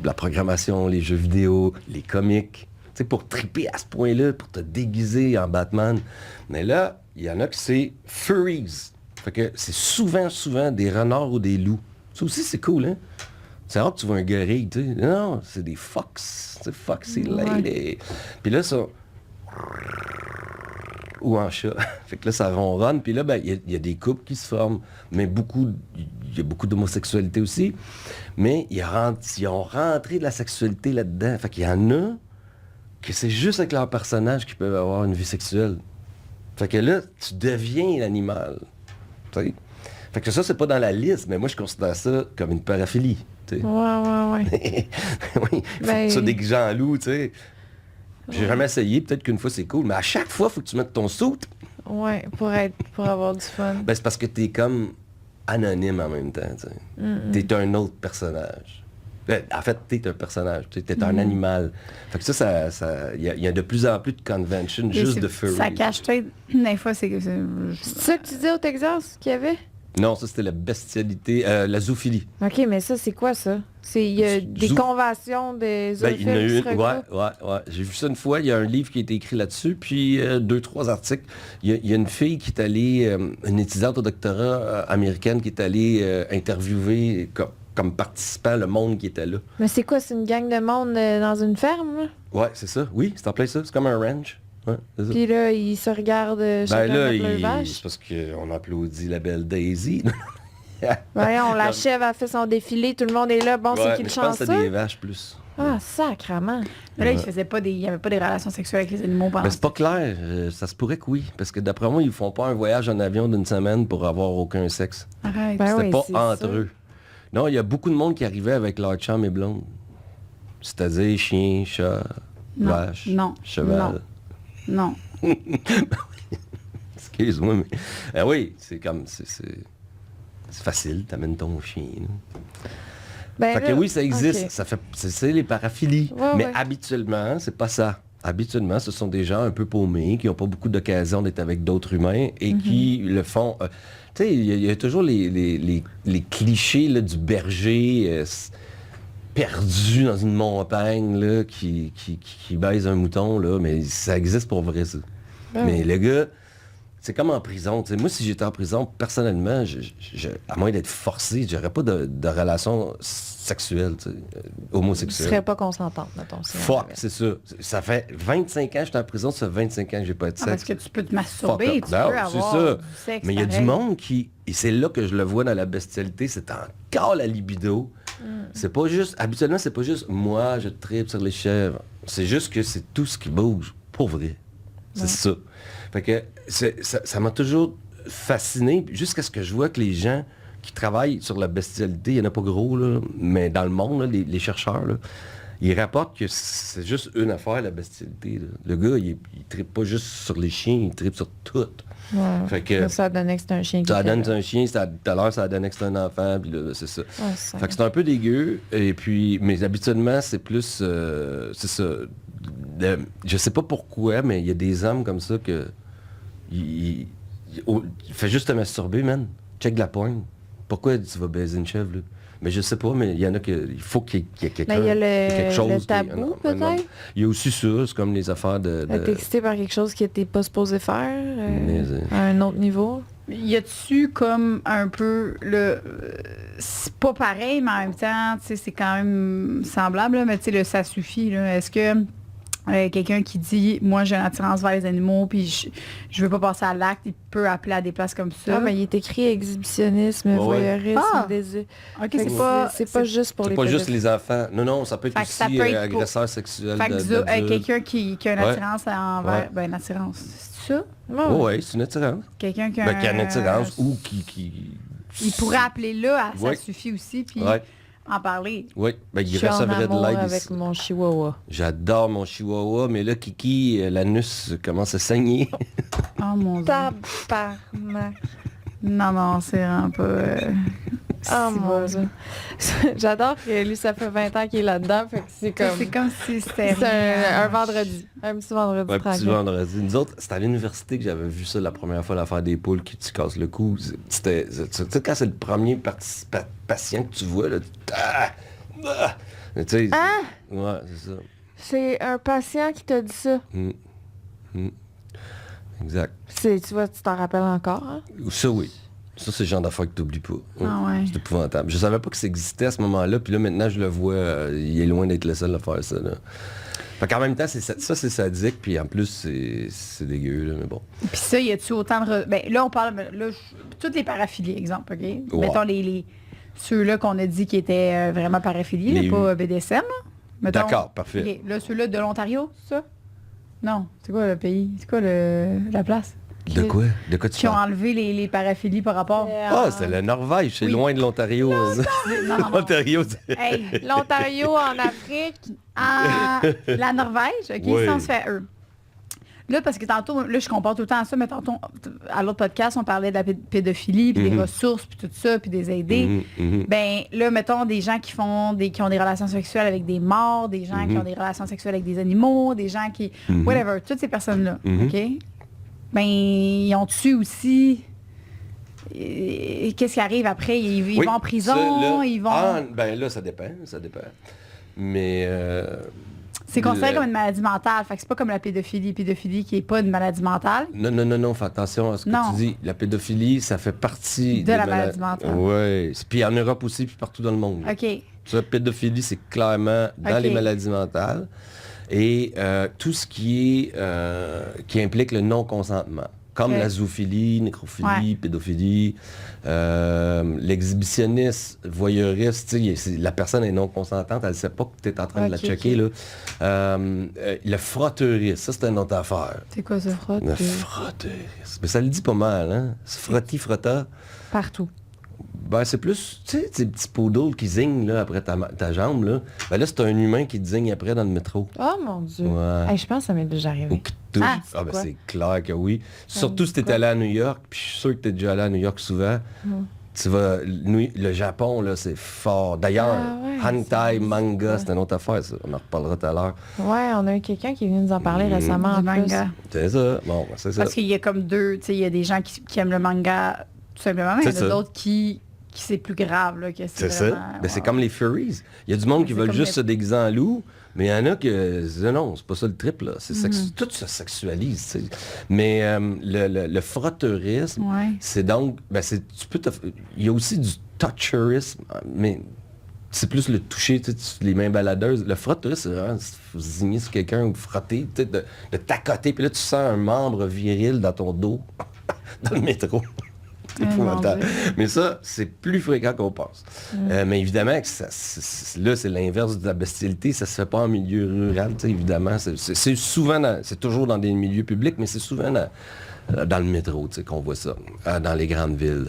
la programmation, les jeux vidéo, les comics. Tu sais, pour triper à ce point-là, pour te déguiser en Batman. Mais là, il y en a que c'est furries. Fait que c'est souvent des renards ou des loups. Ça aussi, c'est cool, hein? C'est rare que tu vois un gorille, tu sais. Non, c'est des fox. C'est foxy lady. Puis là, ça... Ou en chat. Fait que là, ça ronronne. Puis là, ben, il y a des couples qui se forment. Mais il y a beaucoup d'homosexualité aussi. Mais ils ont rentré de la sexualité là-dedans. Fait qu'il y en a que c'est juste avec leur personnage qu'ils peuvent avoir une vie sexuelle. Fait que là, tu deviens l'animal. Tu sais? Fait que ça, c'est pas dans la liste, mais moi, je considère ça comme une paraphilie. Tu sais. Ouais. Oui, faut que tu sois déguisé en loup, tu sais. J'ai jamais essayé, peut-être qu'une fois c'est cool, mais à chaque fois, il faut que tu mettes ton soute. Ouais, pour avoir du fun. Ben, c'est parce que t'es comme anonyme en même temps, tu sais. T'es un autre personnage. En fait, t'es un personnage, t'es un animal. Fait que ça, il y a de plus en plus de conventions juste de furry. Ça cache peut-être, des fois, c'est... C'est ça que tu disais au Texas qu'il y avait? Non, ça c'était la bestialité, la zoophilie. OK, mais ça, c'est quoi ça? Il y a des conventions des Ben, il y en a zoophiles qui se une, regroupent? ouais. J'ai vu ça une fois, il y a un livre qui a été écrit là-dessus, puis 2-3 articles. Il y a une fille qui est allée, une étudiante au doctorat américaine qui est allée interviewer comme participant le monde qui était là. Mais c'est quoi? C'est une gang de monde dans une ferme, là? Ouais, c'est ça. Oui, c'est en plein ça. C'est comme un ranch. Ouais, c'est ça. Puis là, ils se regardent chacun Ben là, avec leur vache. c'est parce qu'on applaudit la belle Daisy. Voyons, la chèvre a fait son défilé, tout le monde est là. Bon, c'est Ouais, qui mais le je pense que c'est chanceux? des vaches plus. Ah, sacrement. Mais là, il n'y avait pas des relations sexuelles avec les animaux pendant Mais c'est pas clair. Ça se pourrait que oui. Parce que d'après moi, ils font pas un voyage en avion d'une semaine pour avoir aucun sexe. Arrête. Ben C'était oui, pas c'est entre ça. eux. Non, il y a beaucoup de monde qui arrivait avec leur chum et blonde. C'est-à-dire chien, chat, Non, vache, non, cheval. Non. Excuse-moi, mais... Ah oui, c'est comme... C'est facile, t'amènes ton chien. Là. Ben Fait que là, oui, ça existe. ok. Ça fait, c'est les paraphilies. Ouais, mais ouais. habituellement, c'est pas ça. Habituellement, ce sont des gens un peu paumés, qui n'ont pas beaucoup d'occasion d'être avec d'autres humains et qui le font... tu sais, il y a toujours les clichés là, du berger perdu dans une montagne là, qui baise un mouton, là, mais ça existe pour vrai, ça. Ben Mais oui. le gars... C'est comme en prison. T'sais, moi, si j'étais en prison, personnellement, à moins d'être forcé, j'aurais pas de relation sexuelle, Tu homosexuelle. serais pas consentante, mettons. si on Fuck, avait. c'est ça. Ça fait 25 ans que j'étais en prison, ça fait 25 ans que j'ai pas de Ah, parce sexe. que tu peux te Fuck masturber, up. tu Ben peux oui, avoir c'est ça. du sexe Mais il y a du pareil. monde qui... Et c'est là que je le vois dans la bestialité, c'est encore la libido. C'est pas juste... Habituellement, c'est pas juste moi, je tripe sur les chèvres. C'est juste que c'est tout ce qui bouge. Pour vrai. C'est ça. Fait que ça m'a toujours fasciné, jusqu'à ce que je vois que les gens qui travaillent sur la bestialité, il n'y en a pas gros, là, mais dans le monde, là, les chercheurs, là, ils rapportent que c'est juste une affaire, la bestialité. Là. Le gars, il tripe pas juste sur les chiens, il tripe sur tout. Ouais. Fait que Ça donnait que c'était un chien qui ça était donne là. un chien, tout à l'heure, ça donné que c'est un enfant, puis là, c'est ça. Ah, ça. Fait que c'est un peu dégueu, et puis, mais habituellement, c'est plus, c'est ça. Je sais pas pourquoi, mais il y a des hommes comme ça que, il fait juste te masturber, man. Check de la poigne. Pourquoi tu vas baiser une chèvre, là? Mais je sais pas, mais il y en a que, il faut qu'il y ait quelqu'un. Ben, il y a quelque chose le qui- tabou, un homme. peut-être? Il y a aussi ça, c'est comme les affaires de... Être excité par quelque chose qui n'était pas supposé faire Mais, à un autre niveau. Y a-tu comme un peu le... c'est pas pareil, mais en même temps, tu sais, c'est quand même semblable, là, mais tu sais, le ça suffit, là. Est-ce que quelqu'un qui dit, moi, j'ai une attirance vers les animaux, puis je veux pas passer à l'acte, il peut appeler à des places comme ça? Ah, mais il est écrit exhibitionnisme, Ouais. voyeurisme, Ah! désir. OK, Fait que c'est pas juste pour C'est les pas juste pédophiles. les enfants. Non, non, ça peut être Fait que aussi ça peut être pour- agresseur sexuel Fait que d'adultes. quelqu'un qui a une Ouais. attirance envers... Ouais. Ben, une attirance. ça? Oui, c'est une attirance. Quelqu'un qui a, Ben, qui a une attirance ou qui... Il pourrait appeler là, ça Ouais. suffit aussi, puis Ouais. en parler. Oui, ben, Je il suis en recevrait de amour l'aide avec ici. mon chihuahua. J'adore mon chihuahua, mais là, Kiki, l'anus commence à saigner. Oh mon Dieu. Tabarnak. Non, c'est vraiment pas... Oh c'est mon bon. Dieu. J'adore que lui, ça fait 20 ans qu'il est là-dedans, fait que c'est comme... C'est comme si c'était C'est rien. un vendredi. Un petit vendredi Un petit tranquille. vendredi. Nous autres, c'était à l'université que j'avais vu ça la première fois, l'affaire des poules qui te cassent le cou. C'était, tu sais, quand c'est le premier patient que tu vois, là, mais tu sais, Hein? ouais, c'est ça. C'est un patient qui t'a dit ça. Exact. Tu vois, tu t'en rappelles encore, hein? Ça, oui. Ça, c'est le genre d'affaire que t'oublies pas. Ah ouais. C'est épouvantable. Je savais pas que ça existait à ce moment-là, puis là, maintenant, je le vois, il est loin d'être le seul à faire ça, là. Fait qu'en même temps, c'est sadique, puis en plus, c'est dégueu, là, mais bon. Puis ça, y a-tu autant de... Ben, là, on parle... Là, toutes les paraphilies, exemple, OK? Ouais. Mettons ceux-là qu'on a dit qui étaient vraiment paraphilies, Les- là, pas BDSM, là. Mettons- D'accord, parfait. OK. Là, ceux-là de l'Ontario, c'est ça? Non. C'est quoi le pays? C'est quoi la place? De quoi? De quoi tu Qui ont parles? enlevé les paraphilies par rapport... Ah, c'est la Norvège, c'est Oui. loin de l'Ontario. Non. L'Ontario, Hey, L'Ontario en Afrique. la Norvège, OK, Oui. ça, on se fait eux. Là, parce que tantôt, là, je compare tout le temps à ça, mais tantôt, à l'autre podcast, on parlait de la pédophilie, puis des ressources, puis tout ça, puis des aider. Ben, là, mettons, des gens qui ont des relations sexuelles avec des morts, des gens qui ont des relations sexuelles avec des animaux, des gens qui... Whatever, toutes ces personnes-là, OK? Ben, ils ont tué aussi... Et qu'est-ce qui arrive après? Ils Oui, vont en prison, ça, là, ils vont... Ah, ben là, ça dépend. Mais... C'est considéré comme une maladie mentale. Fait que c'est pas comme la pédophilie. Pédophilie qui est pas une maladie mentale. Non, fais attention à ce que Non. tu dis. La pédophilie, ça fait partie... De la maladie mentale. Oui. Puis en Europe aussi, puis partout dans le monde. OK. Ça, la pédophilie, c'est clairement dans OK. les maladies mentales. Et tout ce qui implique le non-consentement. Comme OK. la zoophilie, nécrophilie, Ouais. pédophilie, l'exhibitionniste, voyeuriste, tu sais, la personne est non consentante, elle ne sait pas que tu es en train de la OK, checker. Là. Le frotteurisme, ça c'est une autre affaire. C'est quoi ça? Le frotteurisme. Mais ça le dit pas mal, hein? C'est frotta. Partout. Ben, c'est plus, tu sais, ces petits poodles qui zignent là, après ta jambe. Là. Ben là, c'est un humain qui te zigne après dans le métro. Oh mon Dieu. Ouais. Hey, je pense que ça m'est déjà Ou arrivé. qui te touche. Ah, c'est Ah, ben quoi? c'est clair que oui. Surtout si t'es allé à New York, puis je suis sûr que t'es déjà allé à New York souvent. Tu vas... Le Japon, là, c'est fort. D'ailleurs, Ah ouais, hentai, manga, c'est une autre affaire, ça. On en reparlera tout à l'heure. Ouais, on a eu quelqu'un qui est venu nous en parler récemment en Du plus. manga. C'est ça. Bon, ben, c'est ça. Parce qu'il y a comme deux, tu sais, il y a des gens qui aiment le manga tout simplement, mais il y en C'est a ça. d'autres qui c'est plus grave, là, que C'est vraiment... ça. Ben, c'est comme les furries. Il y a du monde qui C'est veulent comme juste les- se déguiser en loup, mais il y en a que non, c'est pas ça le trip, là. C'est tout se sexualise, tu sais. Mais le frotteurisme, Ouais. c'est donc... Ben, il y a aussi du toucherisme, mais c'est plus le toucher, tu sais, les mains baladeuses. Le frotteurisme, c'est vraiment zigner sur quelqu'un ou frotter, tu sais, de t'accoter, puis là, tu sens un membre viril dans ton dos, dans le métro. C'est Ah, épouvantable. mon Dieu. Mais ça, c'est plus fréquent qu'on pense. Mais évidemment, que là, c'est l'inverse de la bestialité. Ça se fait pas en milieu rural, tu sais, évidemment. C'est souvent, c'est toujours dans des milieux publics, mais c'est souvent dans le métro, tu sais, qu'on voit ça, dans les grandes villes.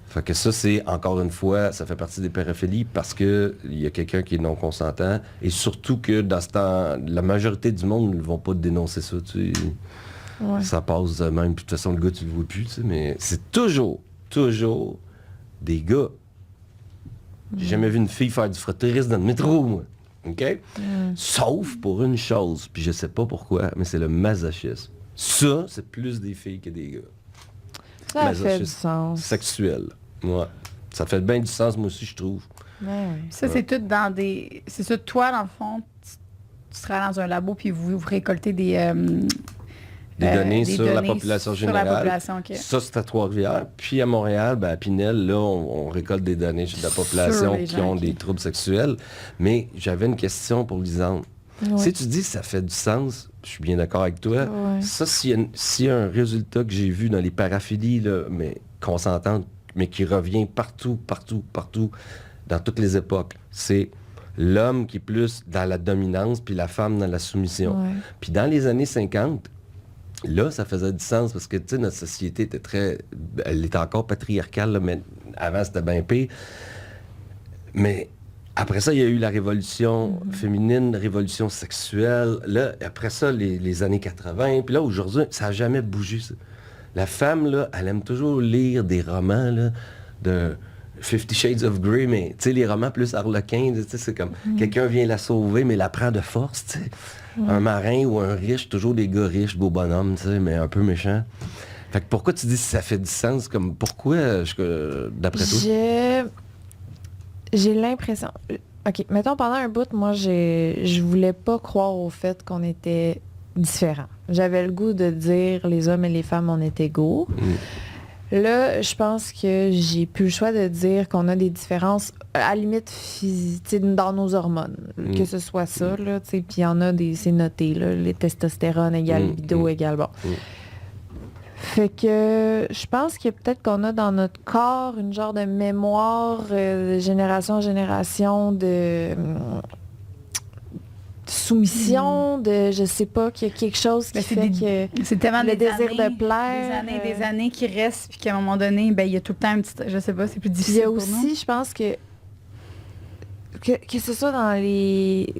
Fait que ça, c'est, encore une fois, ça fait partie des paraphilies parce qu'il y a quelqu'un qui est non consentant. Et surtout que dans ce temps, la majorité du monde ne vont pas dénoncer ça, tu sais. Ouais. Ça passe de même, puis de toute façon, le gars, tu le vois plus, tu sais, mais c'est toujours des gars. J'ai jamais vu une fille faire du frotteurisme dans le métro, moi. OK? Sauf pour une chose, puis je sais pas pourquoi, mais c'est le masochisme. Ça, c'est plus des filles que des gars. Ça fait du Masochisme sens. sexuel. Ouais. Ça fait bien du sens, moi aussi, je trouve. Ouais, ouais. Ça, c'est tout dans des... C'est ça, toi, dans le fond, tu seras dans un labo, puis vous récoltez des Des données des sur la données population sur la générale. population, OK. Ça, c'est à Trois-Rivières. Puis à Montréal, ben, à Pinel, là, on récolte des données sur la population les qui gens ont qui- des troubles sexuels. Mais j'avais une question pour Lisande. Ouais. Si tu dis que ça fait du sens, je suis bien d'accord avec toi. Ouais. Ça, s'il y a un résultat que j'ai vu dans les paraphilies, là, mais consentantes, mais qui revient partout, dans toutes les époques, c'est l'homme qui est plus dans la dominance, puis la femme dans la soumission. Ouais. Puis dans les années 50, Là, ça faisait du sens parce que, tu sais, notre société était elle était encore patriarcale, là, mais avant, c'était bien pire. Mais après ça, il y a eu la révolution féminine, la révolution sexuelle. Là, après ça, les années 80. Puis là, aujourd'hui, ça n'a jamais bougé, ça. La femme, là, elle aime toujours lire des romans, là, de 50 Shades of Grey, mais, tu sais, les romans plus harlequins, tu sais, c'est comme quelqu'un vient la sauver, mais la prend de force, tu sais. Un marin ou un riche, toujours des gars riches, beaux bonhommes, tu sais, mais un peu méchants. Fait que pourquoi tu dis si ça fait du sens? Comme, pourquoi, d'après toi? J'ai l'impression... OK, mettons, pendant un bout, moi, je voulais pas croire au fait qu'on était différents. J'avais le goût de dire les hommes et les femmes, on est égaux. Là, je pense que j'ai plus le choix de dire qu'on a des différences, à la limite, dans nos hormones. Que ce soit ça, là, tu sais, puis il y en a c'est noté, là, les testostérone égale libido égale, bon. Fait que je pense que peut-être qu'on a dans notre corps une genre de mémoire de génération en génération de soumission, de je sais pas, qu'il y a quelque chose qui fait que c'est tellement le des désir années, de plaire. des années qui restent, puis qu'à un moment donné, ben il y a tout le temps un petit... Je sais pas, c'est plus difficile Il y a pour aussi, nous. je pense que ce soit dans les...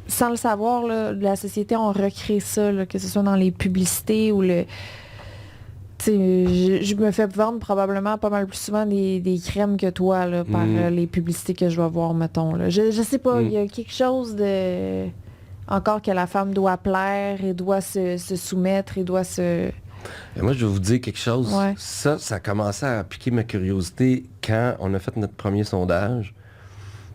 Sans le savoir, là, la société, on recrée ça, là, que ce soit dans les publicités ou le... Je me fais vendre probablement pas mal plus souvent des crèmes que toi là, par les publicités que je vais voir, mettons. Là. Je sais pas, il y a quelque chose de... Encore que la femme doit plaire et doit se soumettre et doit se... Et moi, je vais vous dire quelque chose. Ouais. Ça a commencé à piquer ma curiosité quand on a fait notre premier sondage,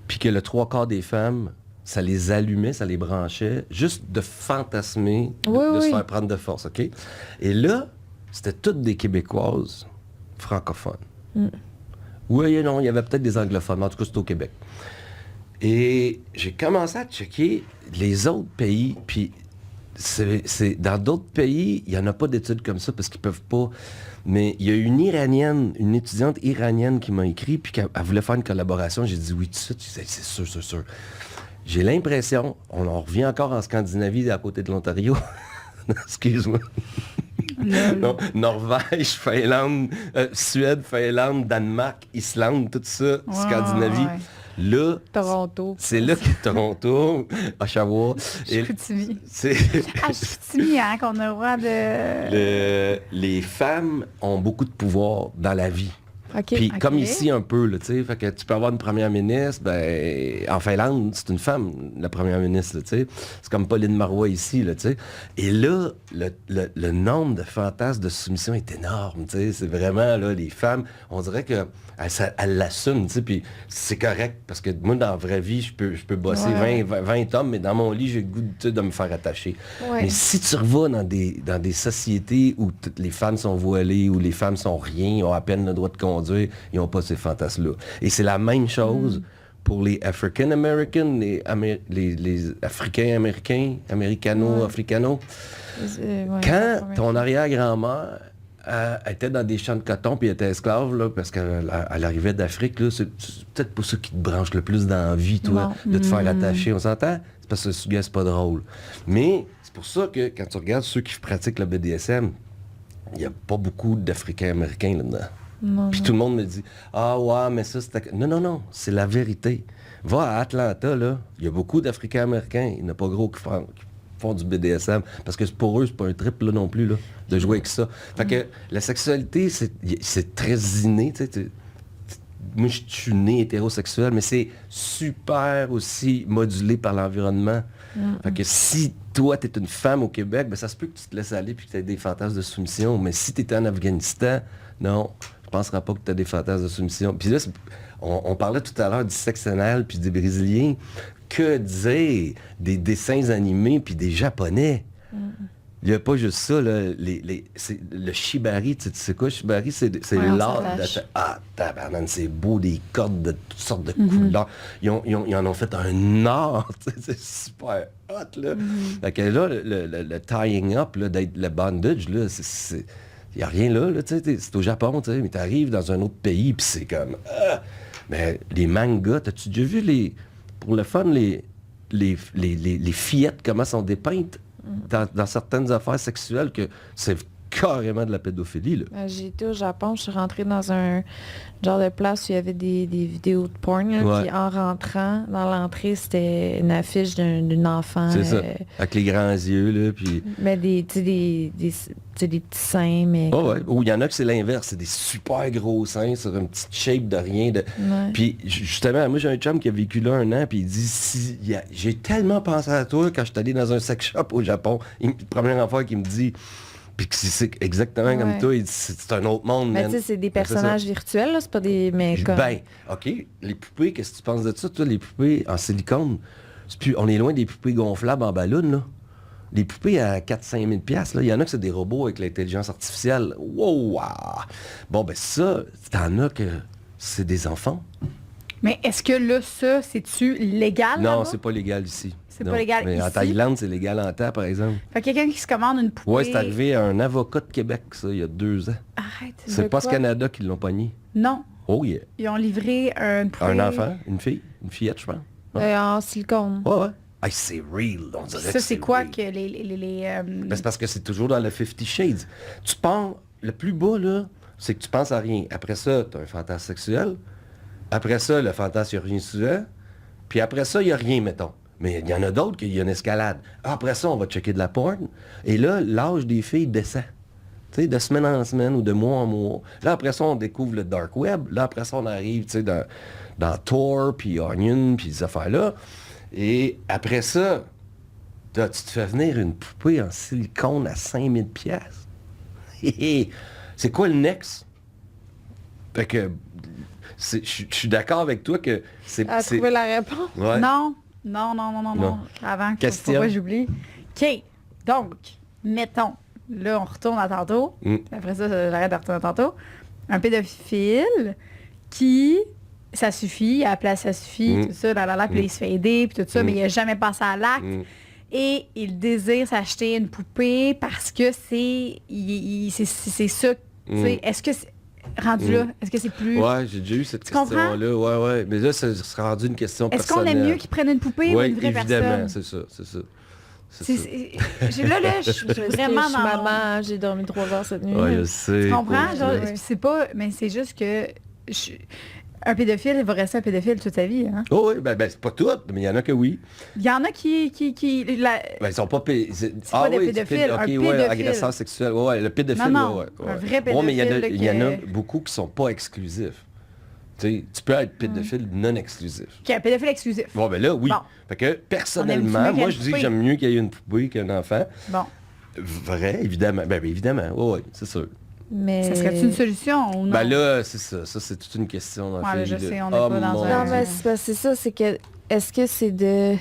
puis que le 3/4 des femmes, ça les allumait, ça les branchait, juste de fantasmer, de se faire prendre de force, OK? Et là, c'était toutes des Québécoises francophones. Oui, non, il y avait peut-être des anglophones, mais en tout cas, c'était au Québec. Et j'ai commencé à checker les autres pays, puis dans d'autres pays, il n'y en a pas d'études comme ça parce qu'ils peuvent pas. Mais il y a une étudiante iranienne qui m'a écrit, puis qu'elle voulait faire une collaboration. J'ai dit oui tout de suite. C'est sûr, c'est sûr. J'ai l'impression, on en revient encore en Scandinavie, à côté de l'Ontario. Excuse-moi. Non, Norvège, Finlande, Suède, Finlande, Danemark, Islande, tout ça, Scandinavie. Ouais. Là, Toronto. C'est là que Toronto, Oshawa. Chicoutimi. C'est Chicoutimi, hein, qu'on a le droit de... Les femmes ont beaucoup de pouvoir dans la vie. Okay. Puis comme ici un peu, là, tu sais, fait que tu peux avoir une première ministre, ben, en Finlande, c'est une femme, la première ministre, tu sais. C'est comme Pauline Marois ici, là, tu sais. Et là, le nombre de fantasmes de soumission est énorme, tu sais. C'est vraiment, là, les femmes, on dirait que elles l'assument, tu sais, puis c'est correct, parce que moi, dans la vraie vie, je peux bosser 20 hommes, mais dans mon lit, j'ai le goût de me faire attacher. Ouais. Mais si tu revas dans des sociétés où toutes les femmes sont voilées, où les femmes sont rien, ils ont à peine le droit de conduire, ils n'ont pas ces fantasmes-là. Et c'est la même chose pour les African Americans, les Africains-Américains, Americano-Africanos. Quand ton arrière-grand-mère était dans des champs de coton puis était esclave, là, parce qu'elle arrivait d'Afrique, là, c'est peut-être pas ça qui te branche le plus dans la vie, toi, de te faire attacher. On s'entend? C'est parce que c'est pas drôle. Mais c'est pour ça que quand tu regardes ceux qui pratiquent le BDSM, il n'y a pas beaucoup d'Africains-Américains là-dedans. Puis tout le monde me dit « Ah ouais, mais ça, c'est... » Non, c'est la vérité. Va à Atlanta, là, il y a beaucoup d'Africains-Américains, il n'y en a pas gros qui font du BDSM, parce que pour eux, c'est pas un trip là, non plus, là, de jouer avec ça. Fait que la sexualité, c'est très inné, tu sais. Moi, je suis né hétérosexuel, mais c'est super aussi modulé par l'environnement. Fait que si toi, t'es une femme au Québec, ben ça se peut que tu te laisses aller puis que tu aies des fantasmes de soumission. Mais si tu étais en Afghanistan, non, je ne penserais pas que tu as des fantasmes de soumission. Puis là, on parlait tout à l'heure du sexe anal puis des Brésiliens. Que dire des dessins animés puis des Japonais? Il n'y a pas juste ça, là, le shibari, tu sais quoi, shibari, c'est l'art de... Ah, tabarnak, c'est beau, des cordes de toutes sortes de couleurs. Ils en ont fait un art, c'est super hot, là. Fait que là, le tying up, là, le bondage, là, il n'y a rien là, tu sais, c'est au Japon, tu sais, mais tu arrives dans un autre pays, puis c'est comme... Mais les mangas, t'as-tu déjà vu pour le fun, les fillettes, comment sont dépeintes? dans certaines affaires sexuelles que c'est carrément de la pédophilie, là. J'ai été au Japon, je suis rentrée dans un genre de place où il y avait des vidéos de porn. Là, Ouais. puis en rentrant, dans l'entrée, c'était une affiche d'une enfant. C'est ça. Avec les grands yeux, là, puis... Mais des petits seins, mais... Oh, ouais. Ou il y en a que c'est l'inverse, c'est des super gros seins sur une petite shape de rien. Ouais. Puis justement, moi j'ai un chum qui a vécu là 1 an, puis il dit, j'ai tellement pensé à toi quand je suis allé dans un sex shop au Japon. La première fois qu'il me dit... Puis que c'est exactement comme Ouais. toi, il dit, c'est un autre monde, Mais man. tu sais, c'est des Ben, c'est personnages ça. virtuels, là, c'est pas des... Mais comme... Ben, OK, les poupées, qu'est-ce que tu penses de ça, toi, les poupées en silicone? On est loin des poupées gonflables en ballon, là. Les poupées à 4-5 000 $, là, il y en a que c'est des robots avec l'intelligence artificielle. Wow! Bon, ben ça, t'en as que c'est des enfants. Mais est-ce que là, ça, c'est-tu légal? Non, là-bas? c'est pas légal ici. C'est Non. pas légal Mais en ici? Thaïlande, c'est légal en temps, par exemple. Fait que quelqu'un qui se commande une poupée... Ouais, c'est arrivé à un avocat de Québec, ça, il y a 2 ans. Arrête. C'est De pas ce quoi? Canada qui l'ont pogné. Non. Oh yeah. Ils ont livré une poupée... Un enfant, une fille, une fillette, je pense. En silicone. Ouais. Hey, c'est real, on dirait Ça, que c'est quoi real. que les Ben, c'est parce que c'est toujours dans le 50 Shades. Tu penses, le plus bas, là, c'est que tu penses à rien. Après ça, tu as un fantasme sexuel. Après ça, le fantasme, il n'y a rien souvent. Puis après ça, il n'y a rien, mettons. Mais il y en a d'autres qu'il y a une escalade. Après ça, on va checker de la porn. Et là, l'âge des filles descend. Tu sais, de semaine en semaine ou de mois en mois. Là, après ça, on découvre le dark web. Là, après ça, on arrive, tu sais, dans Tor, puis Onion, puis ces affaires-là. Et après ça, tu te fais venir une poupée en silicone à 5000 $. C'est quoi le next? Fait que, je suis d'accord avec toi que c'est... À trouver la réponse. Ouais. Non. Non. Avant que Question. pourquoi j'oublie. OK. Donc, mettons, là, on retourne à tantôt. Mm. Après ça, j'arrête de retourner à tantôt. Un pédophile qui, ça suffit, à la place, ça suffit, Mm. tout ça, puis il se fait aider, puis tout ça, mais il n'a jamais passé à l'acte. Mm. Et il désire s'acheter une poupée parce que c'est ça. tu sais. Est-ce que c'est rendu là? Est-ce que c'est plus... Ouais, j'ai déjà eu cette Tu comprends? question-là. Ouais. Mais là, ça serait rendu une question Est-ce qu'on personnelle. aime mieux qu'ils prennent une poupée ou Oui, une vraie évidemment, personne? c'est ça. C'est ça. Là, je suis vraiment Je suis dans... maman, j'ai dormi 3 heures cette nuit. Ouais, je sais. Tu comprends? Pauvre Genre, gars. c'est pas... Mais c'est juste que... Un pédophile, il va rester un pédophile toute sa vie. Hein? Oh oui, ben c'est pas tout, mais il y en a que oui. Il y en a qui Ben, ils sont pas... pas des pédophiles, un OK, pédophile. ouais, agresseur sexuel. Ouais, le pédophile, Non, ouais. un vrai Ouais, mais il y en a- pédophile il y en a que- beaucoup qui sont pas exclusifs. Tu sais, tu peux être pédophile non exclusif. qui est un pédophile exclusif. Bon, ben là, oui. Bon. Fait que, On aime personnellement, mieux moi, qu'une je dis que poupée. j'aime mieux qu'il y ait une poupée qu'un enfant. Bon. Vrai, évidemment. Ben, évidemment. Oui, c'est sûr. Mais... Ça serait une solution ou non? Ben là, c'est ça. Ça, c'est toute une question. Ouais, là, je fille, sais, là. on n'est Oh, pas dans mon un- Non, Dieu. mais c'est ça, c'est que... Est-ce que c'est de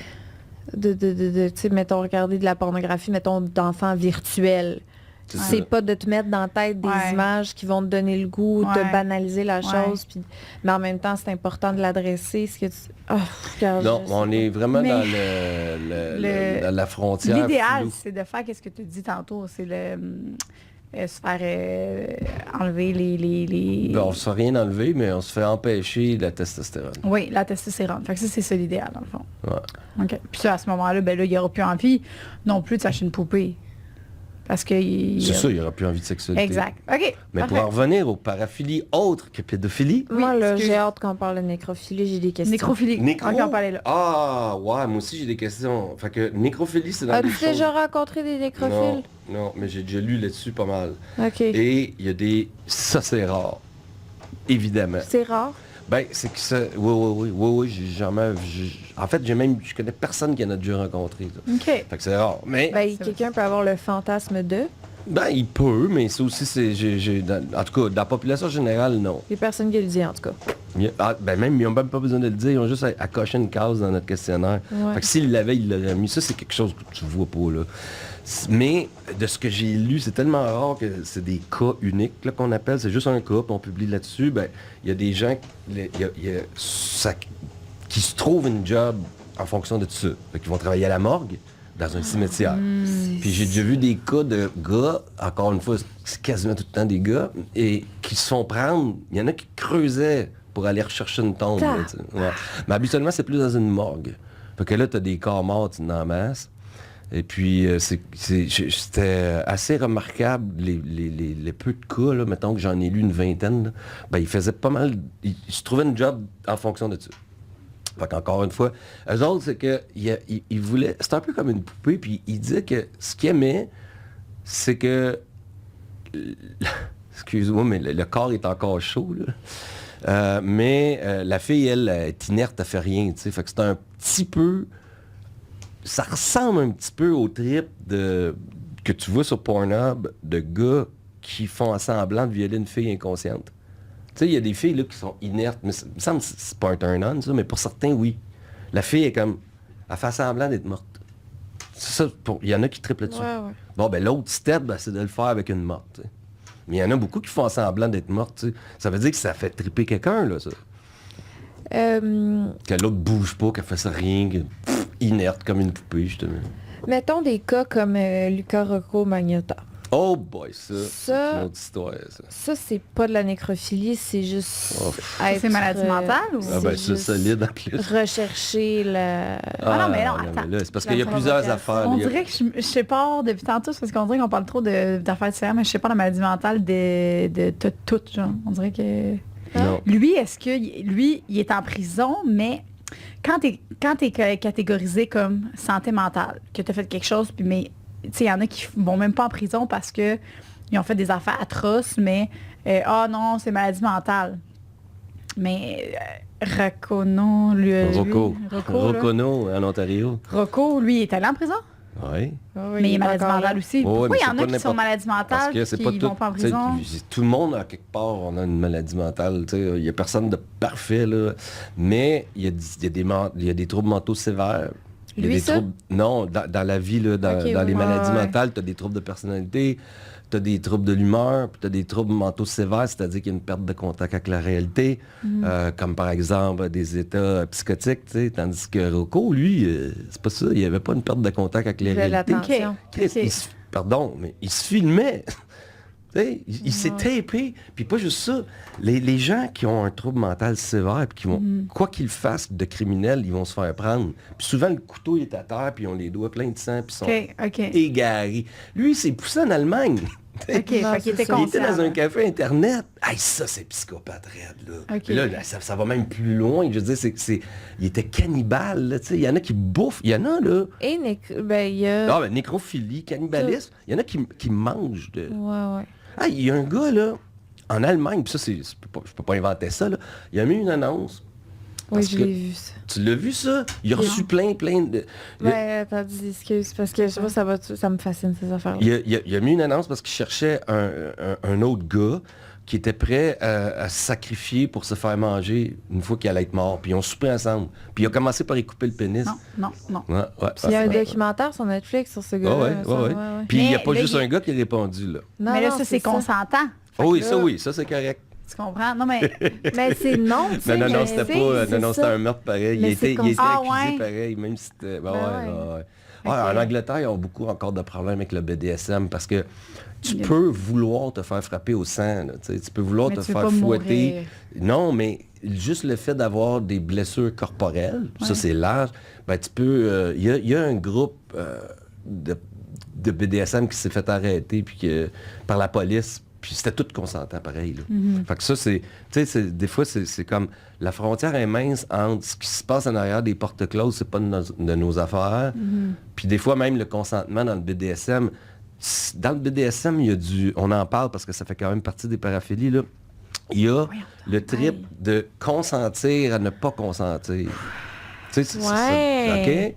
tu sais, mettons, regarder de la pornographie, mettons, d'enfants virtuels. C'est C'est ça. pas de te mettre dans la tête des Ouais. images qui vont te donner le goût, Ouais. te banaliser la Ouais. chose, puis... mais en même temps, c'est important de l'adresser. Ce que tu... Oh, regarde, Non, je sais on pas. est vraiment Mais dans la frontière. L'idéal, floue. c'est de faire qu'est-ce que tu dis tantôt, c'est se faire enlever les... Ben, on se fait rien enlever, mais on se fait empêcher la testostérone. Oui, la testostérone. Fait que ça, c'est ça l'idéal, dans le fond. Ouais. OK. Puis ça, à ce moment-là, ben là, il n'y aura plus envie non plus de s'acheter une poupée. Parce que... C'est ça, il n'y aura plus envie de sexualité. Exact. OK. Mais parfait. pour en revenir aux paraphilies autres que pédophilie, Moi, là, excuse. j'ai hâte qu'on parle de nécrophilie, j'ai des questions. Nécrophilie. nécro... OK, on parlait là. Ah, ouais, moi aussi j'ai des questions. Fait que nécrophilie, c'est dans As-tu des choses... déjà rencontré des nécrophiles? Non, mais j'ai déjà lu là-dessus pas mal. OK. Et il y a des... Ça, c'est rare. Évidemment. C'est rare. Ben, c'est que ça... Oui, j'ai jamais... En fait, je connais personne qui en a déjà rencontré. Ça. OK. Fait que c'est rare. Mais, Ben, quelqu'un peut avoir le fantasme de... ben, il peut, mais ça aussi, c'est... En tout cas, dans la population générale, non. Les personnes qui le disent, en tout cas. Même, ils n'ont même pas besoin de le dire, ils ont juste à cocher une case dans notre questionnaire. Ouais. Fait que s'ils l'avaient, ils l'auraient mis. Ça, c'est quelque chose que tu vois pas, là. Mais, de ce que j'ai lu, c'est tellement rare que c'est des cas uniques, là, qu'on appelle. C'est juste un cas, puis on publie là-dessus. Ben, il y a des gens qui se trouvent une job en fonction de tout ça. Fait qu'ils vont travailler à la morgue, dans un cimetière. Puis j'ai déjà vu des cas de gars, encore une fois, c'est quasiment tout le temps des gars, et qui se font prendre. Il y en a qui creusaient pour aller rechercher une tombe. Là, tu sais. Ouais. Mais habituellement, c'est plus dans une morgue. Fait que là, t'as des corps morts en masse. Et puis, c'était assez remarquable, les peu de cas, là, mettons que j'en ai lu une vingtaine, là, ben, ils faisaient pas mal, ils se trouvaient une job en fonction de ça. Fait qu'encore une fois, eux autres, c'est qu'ils voulaient, c'était un peu comme une poupée, puis ils disaient que ce qu'ils aimaient, c'est que, excuse-moi, mais le corps est encore chaud, là. Mais la fille, elle, est inerte, elle fait rien, tu sais. Fait que c'est un petit peu... Ça ressemble un petit peu au trip que tu vois sur Pornhub de gars qui font semblant de violer une fille inconsciente. Tu sais, il y a des filles là, qui sont inertes, mais ça me semble que c'est pas un turn-on, ça, mais pour certains, oui. La fille est comme... Elle fait semblant d'être morte. C'est ça, il y en a qui triplent là-dessus. Ouais. Bon, ben l'autre step, ben, c'est de le faire avec une morte, tu sais. Mais il y en a beaucoup qui font semblant d'être morte, tu sais. Ça veut dire que ça fait tripper quelqu'un, là, ça. Que l'autre bouge pas, qu'elle fasse rien, inerte comme une poupée, justement. Mettons des cas comme Luca Rocco Magnotta. Oh boy, ça, c'est Ça- une autre histoire, ça. Ça, c'est pas de la nécrophilie, c'est juste Oh, être, C'est maladie mentale ou- Ah ben, c'est juste solide en plus. rechercher la... Ah non, mais non, attends. là, c'est parce qu'il y a La plusieurs provocation. affaires. On il y a- dirait que je sépare depuis tantôt, c'est parce qu'on dirait qu'on parle trop d'affaires différentes, mais je sépare la maladie mentale de tout, genre. On dirait que... Non. Lui, est-ce que lui, il est en prison, mais quand t'es catégorisé comme santé mentale, que t'as fait quelque chose, puis mais tu sais, il y en a qui vont même pas en prison parce que ils ont fait des affaires atroces, mais non, c'est maladie mentale. Mais Rocco, Rocco. là. Roccono, en Ontario. Rocco, lui, il est allé en prison, Oui. mais il est maladie mentale aussi. Oh, ouais, Pourquoi mais il y c'est en pas a qui sont n'importe- maladie Parce mentale que c'est qui pas vont pas en tu sais, prison? tout le monde, à quelque part, on a une maladie mentale. Tu sais, il n'y a personne de parfait, là. Mais il y a des troubles mentaux sévères. Il y a Lui, des ça? troubles... Non, dans la vie, là, dans Ok, les ouais. maladies Ouais. mentales, tu as des troubles de personnalité, tu as des troubles de l'humeur, puis tu as des troubles mentaux sévères, c'est-à-dire qu'il y a une perte de contact avec la réalité, comme par exemple des états psychotiques, tu sais, tandis que Rocco, lui, c'est pas ça, il n'y avait pas une perte de contact avec la Il veut réalité. l'attention. Chris, Ok. pardon, mais il se filmait. Tu sais, il s'est tapé. Puis pas juste ça. Les gens qui ont un trouble mental sévère, puis qui vont, quoi qu'ils fassent de criminel, ils vont se faire prendre. Puis souvent, le couteau il est à terre, puis ils ont les doigts pleins de sang, puis ils sont OK. égarés. Lui, il s'est poussé en Allemagne. OK, Non, fait qu'il c'est était ça. Il était conscient. dans un café Internet. Hey, ça, c'est psychopathe raide, là. Ok. Puis là, ça va même plus loin. Je veux dire, il était cannibale, là, tu sais. Il y en a qui bouffent. Il y en a, là. Et il y a... Ah, ben, nécrophilie, cannibalisme. Il y en a qui mangent de... Ouais. Ah, il y a un gars, là, en Allemagne, puis ça, je peux pas inventer ça, là. Il a mis une annonce. Oui, parce je que- l'ai vu, ça. Tu l'as vu, ça? Il a reçu plein de... Ouais, attends, excuse, parce que je sais pas, ça me fascine, ces affaires-là. Il a mis une annonce parce qu'il cherchait un autre gars qui était prêt à se sacrifier pour se faire manger une fois qu'il allait être mort. Puis ils ont soupé ensemble. Puis il a commencé par y couper le pénis. Non. Ouais. Puis il y a un documentaire sur Netflix sur ce gars-là. Ouais. ça, Puis il n'y a Mais pas là, juste un gars qui a répondu, là. Non, Mais là, non, ça, c'est consentant. Oh, oui, que ça, là- oui, ça, c'est correct. Tu comprends? Non, mais... Mais c'est non, tu sais. Non, mais c'était c'est- pas... c'est Non, c'était ça. un meurtre pareil. Mais Il c'est était Ah, accusé ouais? pareil, même si c'était... Ben ouais. Ouais, Ok. en Angleterre, ils ont beaucoup encore de problèmes avec le BDSM parce que tu Il y a- peux vouloir te faire frapper au sang. Là, tu sais. Tu peux vouloir Mais te tu veux faire pas fouetter. mourir. Non, mais juste le fait d'avoir des blessures corporelles, ça Ouais. c'est large, ben, tu peux... Il y a un groupe de BDSM qui s'est fait arrêter puis par la police. Puis c'était tout consentant, pareil. Là. Fait que ça, c'est... Tu sais, des fois, c'est comme... La frontière est mince entre ce qui se passe en arrière des portes closes, c'est pas de nos affaires. Puis des fois, même le consentement dans le BDSM... Dans le BDSM, il y a du... On en parle parce que ça fait quand même partie des paraphilies, là. Il y a le trip de consentir à ne pas consentir. Tu sais, Ouais. OK?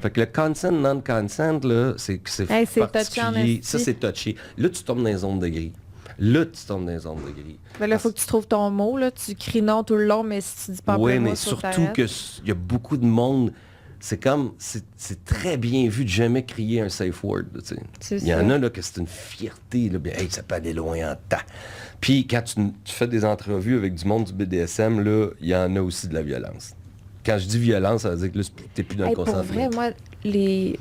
Fait que le consent, non-consent, là, c'est Hey, c'est touché en particulier. esti. Ça, c'est touché. Là, tu tombes dans les zones de gris. Là, tu tombes dans les zones de gris. Ben là, il faut que tu trouves ton mot, là. Tu cries non tout le long, mais si tu dis pas Oui, mais surtout qu'il y a beaucoup de monde... C'est comme... C'est très bien vu de jamais crier un safe word, là, tu sais. C'est Il y en ça. a là que c'est une fierté, là, bien, hey, ça peut aller loin en temps. Puis quand tu fais des entrevues avec du monde du BDSM, là, il y en a aussi de la violence. Quand je dis violence, ça veut dire que là, t'es plus dans le Pour consentement. vrai, moi,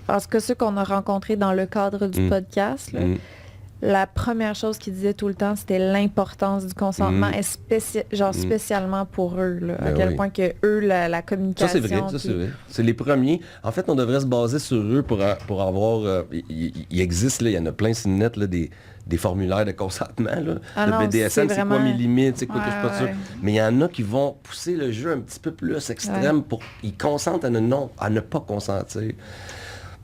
parce que ceux qu'on a rencontrés dans le cadre du podcast, là, la première chose qu'ils disaient tout le temps, c'était l'importance du consentement, et spécialement pour eux, là, à quel point que eux, la communication... Ça, c'est vrai, c'est vrai. C'est les premiers. En fait, on devrait se baser sur eux pour avoir... il existe, là, il y en a plein sur le net, là, des formulaires de consentement. Là. Le BDSM, c'est quoi mes limites, c'est quoi que je suis pas sûr. Mais il y en a qui vont pousser le jeu un petit peu plus extrême pour... Ils consentent à ne pas consentir.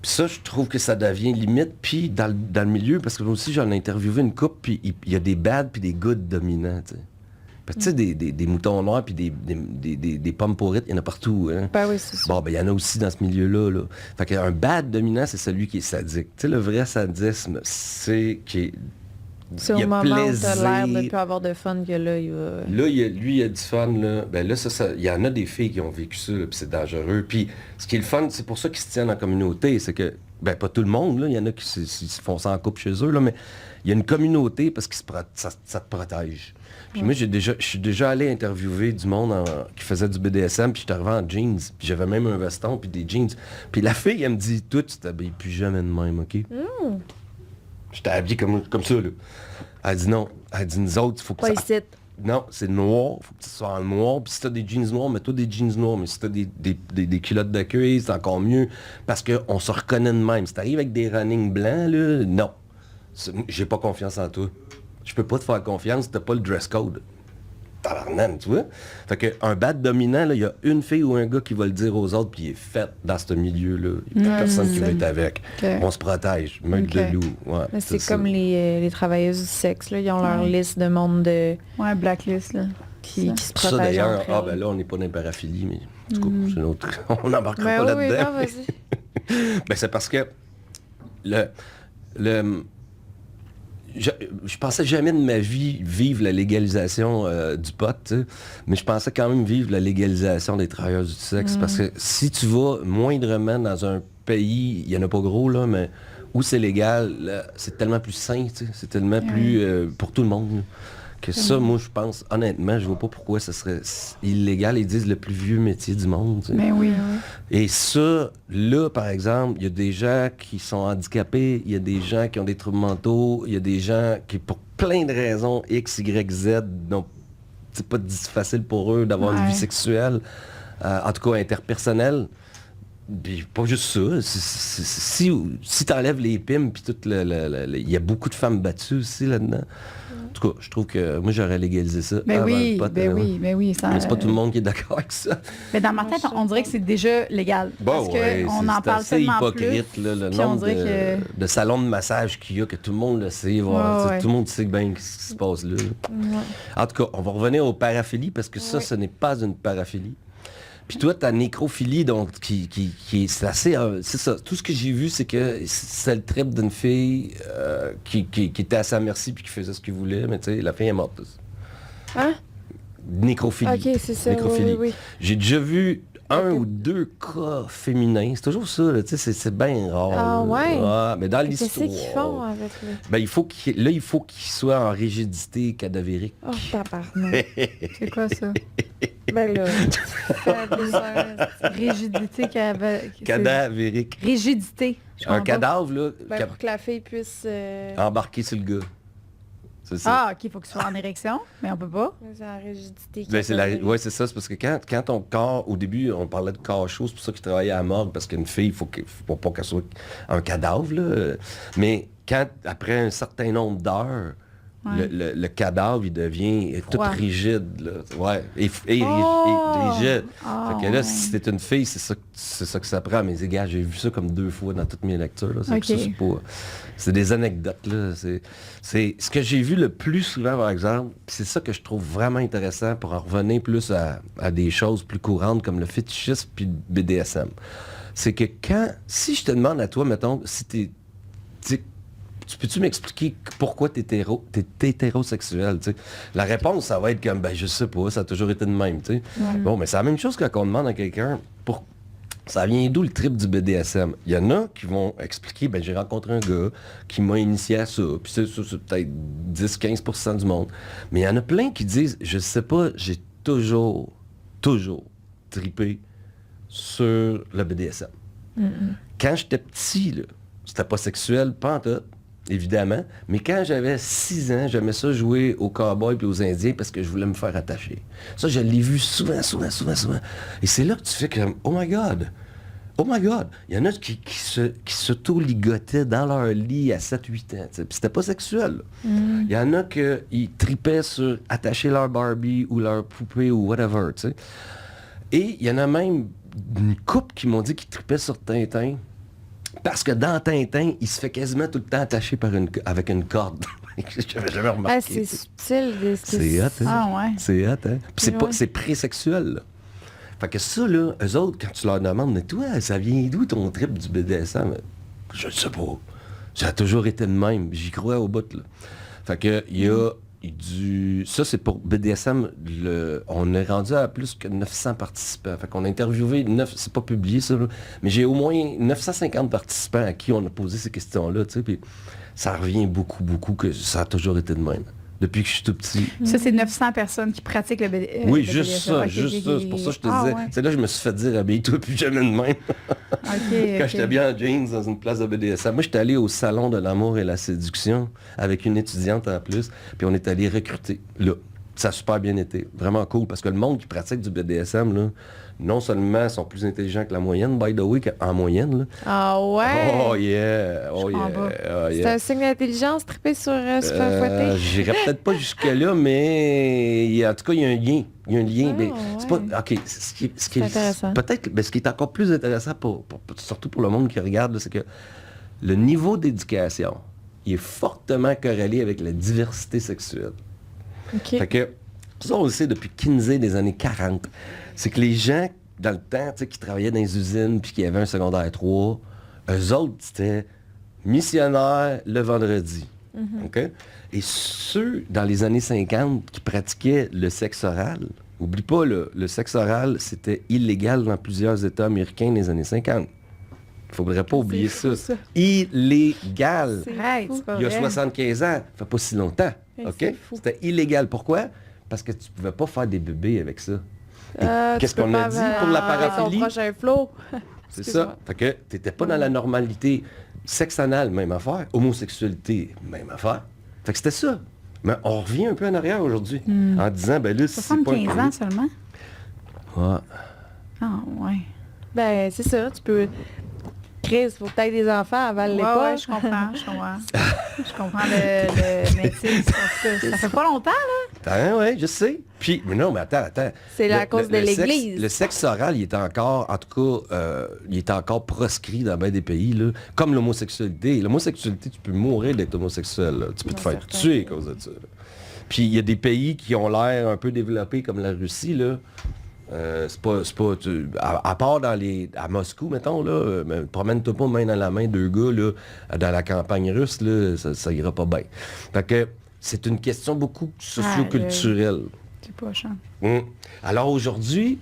Puis ça, je trouve que ça devient limite. Puis dans le milieu, parce que moi aussi, j'en ai interviewé une couple, puis il y a des bad puis des good dominants, tu sais. Tu sais, des moutons noirs puis des pommes pourrites, il y en a partout. Hein? Ben oui, c'est ça. Bon, ben il y en a aussi dans ce milieu-là. Là. Fait qu'un bad dominant, c'est celui qui est sadique. Tu sais, le vrai sadisme, c'est qu'il c'est au moment où t'as l'air de plus avoir de fun que là, il va... Là, lui, il a du fun. Là. Ben là, il y en a des filles qui ont vécu ça, puis c'est dangereux. Puis ce qui est le fun, c'est pour ça qu'ils se tiennent en communauté, c'est que, ben pas tout le monde, là, il y en a qui se font ça en couple chez eux, là, mais il y a une communauté parce que ça te protège. Puis moi, je suis déjà allé interviewer du monde qui faisait du BDSM, puis j'étais arrivé en jeans, puis j'avais même un veston, puis des jeans. Puis la fille, elle me dit, toi, tu t'habilles plus jamais de même, OK? J'étais habillé comme ça, là. Elle dit non. Elle dit, nous autres, il faut que ça... Non, c'est noir. Il faut que tu sois en noir. Puis si t'as des jeans noirs, mets-toi des jeans noirs. Mais si t'as des culottes de cuir, c'est encore mieux. Parce qu'on se reconnaît de même. Si t'arrives avec des running blancs, là, non. J'ai pas confiance en toi. Je peux pas te faire confiance, t'as pas le dress code. Tabarnane, tu vois? Fait qu'un bad dominant, il y a une fille ou un gars qui va le dire aux autres, puis il est fait dans ce milieu-là. Il n'y a personne qui va être avec. Okay. On se protège. Meute de loup. Ouais, c'est comme les travailleuses du sexe, là. Ils ont leur liste de monde de... Ouais, blacklist, là. Qui se protègent. Ça, d'ailleurs, ben là, on n'est pas dans les paraphilie, mais du coup, c'est une autre... on n'embarquera pas là-dedans. Oui, vas-y. Ben, c'est parce que je pensais jamais de ma vie vivre la légalisation du pot, t'sais, mais je pensais quand même vivre la légalisation des travailleurs du sexe. Parce que si tu vas moindrement dans un pays, il n'y en a pas gros, là, mais où c'est légal, là, c'est tellement plus sain, c'est tellement plus pour tout le monde. Là, que ça, moi, je pense, honnêtement, je vois pas pourquoi ce serait illégal. Ils disent le plus vieux métier du monde. T'sais. Mais oui. Et ça, là, par exemple, il y a des gens qui sont handicapés, il y a des gens qui ont des troubles mentaux, il y a des gens qui, pour plein de raisons, X, Y, Z, donc c'est pas facile pour eux d'avoir une vie sexuelle, en tout cas interpersonnelle. Puis pas juste ça. Si t'enlèves les pimes, puis tout il y a beaucoup de femmes battues aussi là-dedans. En tout cas, je trouve que moi, j'aurais légalisé ça. Ben oui, ben oui. Ça, mais c'est pas tout le monde qui est d'accord avec ça. Mais dans ma tête, on dirait que c'est déjà légal. Bon, parce qu'on en parle tellement hypocrite, plus. Là, le nombre de salons de massage qu'il y a, que tout le monde le sait. Tout le monde sait bien ce qui se passe là. En tout cas, on va revenir aux paraphilies, parce que ça, ce n'est pas une paraphilie. Puis toi, ta nécrophilie, donc, qui c'est assez... c'est ça. Tout ce que j'ai vu, c'est que c'est le trip d'une fille qui était à sa merci puis qui faisait ce qu'elle voulait, mais tu sais, la fille est morte. Hein? Nécrophilie. OK, c'est ça. Nécrophilie. Oui. J'ai déjà vu un ou deux cas féminins. C'est toujours ça, là, tu sais, c'est bien rare. Ah ouais? Mais dans l'histoire... Qu'est-ce qu'ils font avec lui? Ben, il faut qu'il soit en rigidité cadavérique. Oh, tabarnak. C'est quoi ça? Ben là, rigidité cadavérique. Rigidité. Un cadavre, là... Ben, pour que la fille puisse... embarquer sur le gars. C'est ça. Ah, OK, il faut qu'il soit en érection, mais on peut pas. C'est en rigidité. Ben, oui, c'est ça. C'est parce que quand ton corps, au début, on parlait de corps chaud, c'est pour ça qu'il travaillait à la morgue, parce qu'une fille, il faut pas qu'elle soit un cadavre, là. Mais après un certain nombre d'heures, le cadavre, il devient tout rigide, là. Ouais, et rigide. Fait que là, si c'était une fille, c'est ça que ça prend. Mais les gars, j'ai vu ça comme 2 fois dans toutes mes lectures, là. C'est des anecdotes, là. C'est ce que j'ai vu le plus souvent, par exemple. C'est ça que je trouve vraiment intéressant pour en revenir plus à des choses plus courantes comme le fétichisme puis le BDSM. C'est que si je te demande à toi, mettons, si tu peux-tu m'expliquer pourquoi t'es hétérosexuel, tu sais? La réponse, ça va être comme, ben je sais pas, ça a toujours été de même, tu sais. Bon, mais c'est la même chose quand on demande à quelqu'un, ça vient d'où le trip du BDSM? Il y en a qui vont expliquer, ben j'ai rencontré un gars qui m'a initié à ça, puis c'est peut-être 10-15% du monde. Mais il y en a plein qui disent, je sais pas, j'ai toujours trippé sur le BDSM. Quand j'étais petit, là, c'était pas sexuel, pas en tout. évidemment. Mais quand j'avais 6 ans, j'aimais ça jouer aux cowboys et aux Indiens parce que je voulais me faire attacher. Ça, je l'ai vu souvent. Et c'est là que tu fais comme, oh my God! Oh my God! Il y en a qui s'auto-ligotaient dans leur lit à 7-8 ans. Puis c'était pas sexuel. Il y en a qui tripaient sur attacher leur Barbie ou leur poupée ou whatever. T'sais. Et il y en a même une couple qui m'ont dit qu'ils tripaient sur Tintin. Parce que dans Tintin, il se fait quasiment tout le temps attacher avec une corde. J'avais jamais remarqué. Ah, c'est subtil. C'est hot, hein? Ah ouais. C'est hot, hein? Puis Ouais. c'est pré-sexuel, là. Fait que ça, là, eux autres, quand tu leur demandes, mais toi, ça vient d'où ton trip du BDSM? Je ne sais pas. Ça a toujours été de même. J'y crois au bout, là. Fait que, il y a ça, c'est pour BDSM, on est rendu à plus que 900 participants. Fait qu'on a interviewé, c'est pas publié, ça, là, mais j'ai au moins 950 participants à qui on a posé ces questions-là, tu sais, puis ça revient beaucoup, que ça a toujours été de même. Depuis que je suis tout petit. Ça, c'est 900 personnes qui pratiquent le BDSM. Oui, juste ça. C'est pour ça que je te disais. Ouais. C'est là que je me suis fait dire, habille-toi plus jamais de même. Quand j'étais bien en jeans dans une place de BDSM. Moi, j'étais allé au Salon de l'amour et la séduction avec une étudiante en plus. Puis on est allé recruter là. Ça a super bien été. Vraiment cool. Parce que le monde qui pratique du BDSM, là, non seulement sont plus intelligents que la moyenne, by the way, en moyenne. Là. Ah ouais? Oh yeah! Oh comprends yeah! pas. Oh C'est yeah. un signe d'intelligence trippé sur se faire fouetter. J'irais peut-être pas jusque-là, mais en tout cas, il y a un lien. Il y a un lien. Ah, mais c'est ouais. pas. OK, ce qui C'est intéressant. peut-être, ce qui est encore plus intéressant, surtout pour le monde qui regarde, là, c'est que le niveau d'éducation, il est fortement corrélé avec la diversité sexuelle. OK. Fait que, ça, on le sait depuis Kinsey des années 40. C'est que les gens, dans le temps, tu sais, qui travaillaient dans les usines puis qui avaient un secondaire 3, eux autres, c'était missionnaires le vendredi. OK? Et ceux, dans les années 50, qui pratiquaient le sexe oral, oublie pas, le sexe oral, c'était illégal dans plusieurs États américains dans les années 50. Il faudrait pas oublier fou, ça. ça. Illégal. Hey, fou. c'est pas Il y a vrai. 75 ans, ça fait pas si longtemps. Ouais, OK? c'est fou. C'était illégal. Pourquoi? Parce que tu pouvais pas faire des bébés avec ça. Qu'est-ce Tu peux qu'on a pas dit pour la avec paraphilie? ton prochain flow. C'est Excuse-moi. ça. Fait que t'étais pas dans la normalité. Sexe anal, même affaire. Homosexualité, même affaire. Fait que c'était ça. Mais on revient un peu en arrière aujourd'hui. En disant, ben là, c'est pas un 75 ans seulement? Ouais. Ah, ouais. Ben, c'est ça. Tu peux... Chris, faut peut-être des enfants avant Ouais, l'époque. ouais, je comprends. Je comprends mais tu sais, ça fait pas longtemps, là. Attends, ouais, je sais. Puis, mais non, mais attends. C'est à Le- cause de le sexe- l'Église. Le sexe oral, il est encore, en tout cas, il est encore proscrit dans bien des pays, là, comme l'homosexualité. L'homosexualité, tu peux mourir d'être homosexuel. Là. Tu peux te Dans faire certains tuer à pays. cause de ça. Là. Puis, il y a des pays qui ont l'air un peu développés, comme la Russie, là. C'est pas à part à Moscou, mettons, là, promène-toi pas main dans la main deux gars, là, dans la campagne russe, là, ça ira pas bien. Fait que c'est une question beaucoup socio-culturelle. C'est pas chiant. Alors aujourd'hui,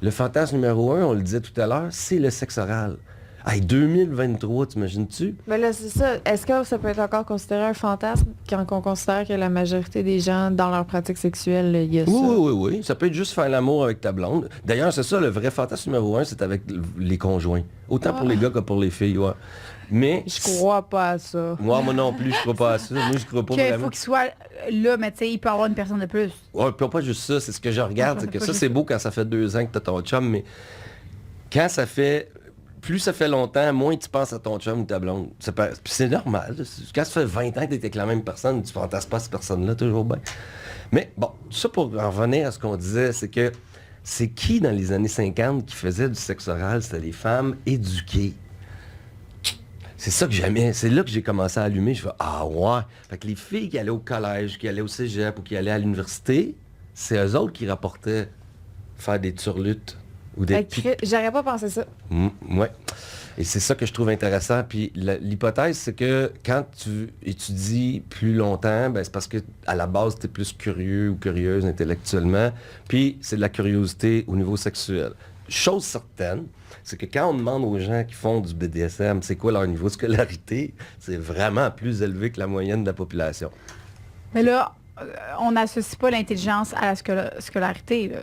le fantasme numéro 1, on le disait tout à l'heure, c'est le sexe oral. Hey, 2023, t'imagines-tu? Mais là, c'est ça. Est-ce que ça peut être encore considéré un fantasme quand on considère que la majorité des gens, dans leur pratique sexuelle, il y a ça? Oui. Ça peut être juste faire l'amour avec ta blonde. D'ailleurs, c'est ça, le vrai fantasme numéro 1, c'est avec les conjoints. Autant pour les gars que pour les filles, ouais. Mais... Je crois pas à ça. Moi non plus, je crois pas à ça. Moi, je crois pas Qu'il vraiment. faut qu'il soit là, mais tu sais, il peut y avoir une personne de plus. Ouais, puis pas juste ça, c'est ce que je regarde, c'est que Pas ça, juste c'est ça. beau quand ça fait 2 ans que t'as ton chum, mais quand ça fait... Plus ça fait longtemps, moins tu penses à ton chum ou ta blonde. Puis c'est normal. Quand ça fait 20 ans que tu étais avec la même personne, tu fantasmes pas cette personne-là, toujours bien. Mais bon, tout ça pour en revenir à ce qu'on disait, c'est que c'est qui dans les années 50 qui faisait du sexe oral? C'était les femmes éduquées. C'est ça que j'aimais. C'est là que j'ai commencé à allumer. Je fais, ah ouais. Fait que les filles qui allaient au collège, qui allaient au cégep ou qui allaient à l'université, c'est eux autres qui rapportaient faire des turlutes ou des J'aurais pas pensé ça. Ouais. Et c'est ça que je trouve intéressant. Puis l'hypothèse, c'est que quand tu étudies plus longtemps, ben, c'est parce que à la base, tu es plus curieux ou curieuse intellectuellement. Puis c'est de la curiosité au niveau sexuel. Chose certaine, c'est que quand on demande aux gens qui font du BDSM, c'est quoi leur niveau de scolarité, c'est vraiment plus élevé que la moyenne de la population. Mais là, on n'associe pas l'intelligence à la scolarité, là.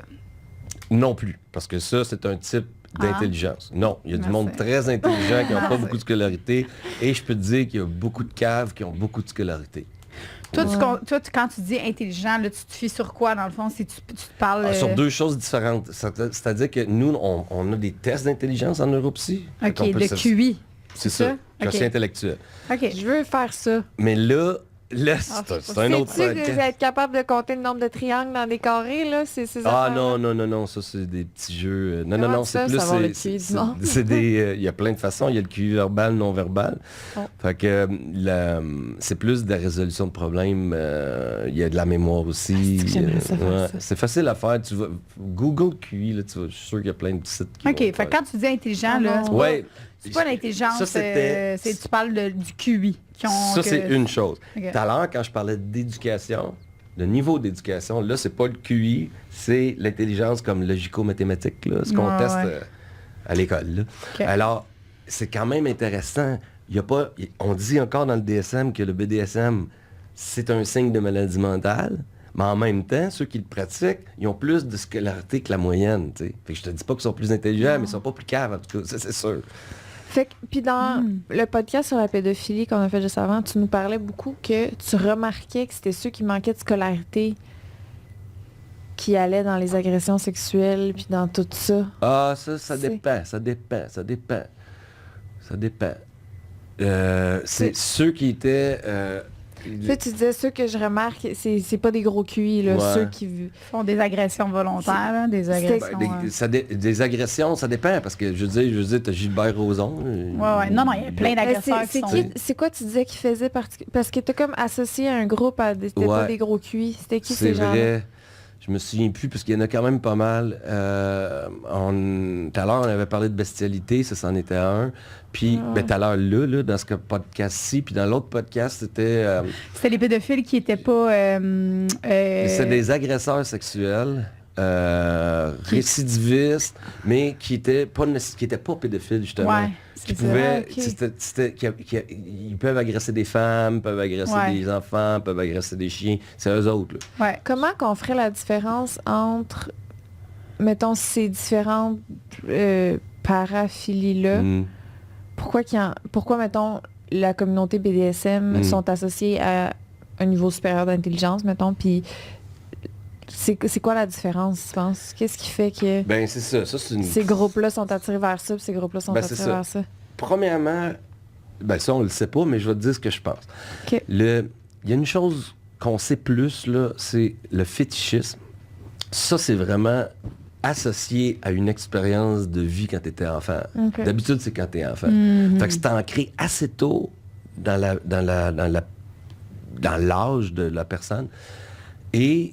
Non plus, parce que ça, c'est un type d'intelligence. Non, il y a du Merci. monde très intelligent qui n'ont pas beaucoup de scolarité et je peux te dire qu'il y a beaucoup de caves qui ont beaucoup de scolarité. Toi, quand tu dis intelligent, là, tu te fies sur quoi, dans le fond, si tu te parles... Sur deux choses différentes. C'est-à-dire que nous, on a des tests d'intelligence en neuropsy. OK, On peut le QI. C'est ça, quotient OK. intellectuel. OK. Je veux faire ça. Mais là c'est un autre Sais-tu podcast. être capable de compter le nombre de triangles dans des carrés, là? C'est ces Ah affaires-là? non, ça c'est des petits jeux. Non, Comment c'est ça, plus... savoir le QI du monde? C'est des... Il y a plein de façons. Il y a le QI verbal, non verbal. Oh. Fait que c'est plus de la résolution de problèmes. Il y a de la mémoire aussi. Ah, c'est que j'aimerais ça faire ça. C'est facile à faire. Tu vas... Google QI, là, je suis sûr qu'il y a plein de sites qui OK, vont fait faire. que quand tu dis intelligent, Ah là, non. Ouais. c'est pas l'intelligence, Ça, c'était... tu parles du QI. Ça, c'est une chose. OK. Tout à l'heure, quand je parlais d'éducation, le niveau d'éducation, là, c'est pas le QI, c'est l'intelligence comme logico-mathématique, là, ce qu'on Ouais, teste ouais. à l'école. Là. OK. Alors, c'est quand même intéressant. Il y a pas, on dit encore dans le DSM que le BDSM, c'est un signe de maladie mentale, mais en même temps, ceux qui le pratiquent, ils ont plus de scolarité que la moyenne. T'sais. Fait que je te dis pas qu'ils sont plus intelligents, mais ils sont pas plus caves, en tout cas, ça c'est sûr. Fait que, puis dans le podcast sur la pédophilie qu'on a fait juste avant, tu nous parlais beaucoup que tu remarquais que c'était ceux qui manquaient de scolarité qui allaient dans les agressions sexuelles, puis dans tout ça. Ah, ça C'est- dépend. C'est ceux qui étaient... Tu sais, tu disais ceux que je remarque, c'est pas des gros QI, là, Ouais. ceux qui... Font des agressions volontaires, là, des C'était- agressions... des agressions, ça dépend, parce que je veux dire, t'as Gilbert Rozon. Ouais. Non, il y a plein d'agresseurs qui C'est sont... c'est quoi tu disais qui faisait partie... Parce que t'as comme associé un groupe à des... C'était pas Ouais. des gros QI. C'était qui C'est ces gens-là? vrai. Je me souviens plus, parce qu'il y en a quand même pas mal. Tout à l'heure, on avait parlé de bestialité, ça c'en était un. Puis, tout à l'heure, là, dans ce podcast-ci, puis dans l'autre podcast, c'était... C'était les pédophiles qui étaient pas... c'est des agresseurs sexuels, récidivistes, mais qui étaient pas pédophiles, justement. Ouais, Qui c'est ça. pouvaient... Ah, ok. Ils peuvent agresser des femmes, peuvent agresser Ouais. des enfants, peuvent agresser des chiens. C'est eux autres, là. Ouais. Comment qu'on ferait la différence entre, mettons, ces différentes paraphilies-là? Mm. Pourquoi, mettons, la communauté BDSM sont associées à un niveau supérieur d'intelligence, mettons, puis c'est quoi la différence, tu penses? Qu'est-ce qui fait que Ben, c'est ça. Ça, c'est une... ces groupes-là sont attirés vers ça, puis ces groupes-là sont Ben, c'est attirés ça. vers ça? Premièrement, ben ça, on le sait pas, mais je vais te dire ce que je pense. OK. Il y a une chose qu'on sait plus, là, c'est le fétichisme. Ça, c'est vraiment associé à une expérience de vie quand tu étais enfant. OK. D'habitude, c'est quand tu es enfant. Mm-hmm. Fait que c'est ancré assez tôt dans l'âge de la personne. Et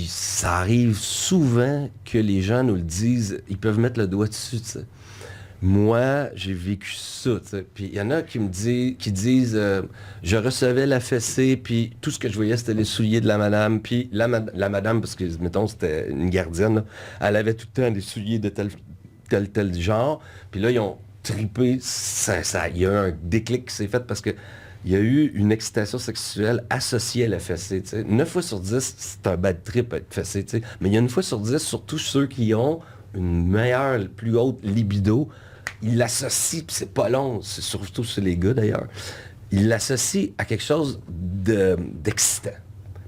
ça arrive souvent que les gens nous le disent, ils peuvent mettre le doigt dessus, tu sais. Moi, j'ai vécu ça, tu sais. Puis il y en a qui disent, je recevais la fessée, puis tout ce que je voyais, c'était les souliers de la madame. Puis la madame, parce que, mettons, c'était une gardienne, là, elle avait tout le temps des souliers de tel genre. Puis là, ils ont tripé. Il y a eu un déclic qui s'est fait parce que il y a eu une excitation sexuelle associée à la fessée. Tu sais. 9 fois sur 10, c'est un bad trip à être fessé. Tu sais. Mais il y a 1 fois sur 10, surtout ceux qui ont une meilleure, plus haute libido, ils l'associent, puis c'est pas long, c'est surtout chez les gars d'ailleurs, ils l'associent à quelque chose d'excitant.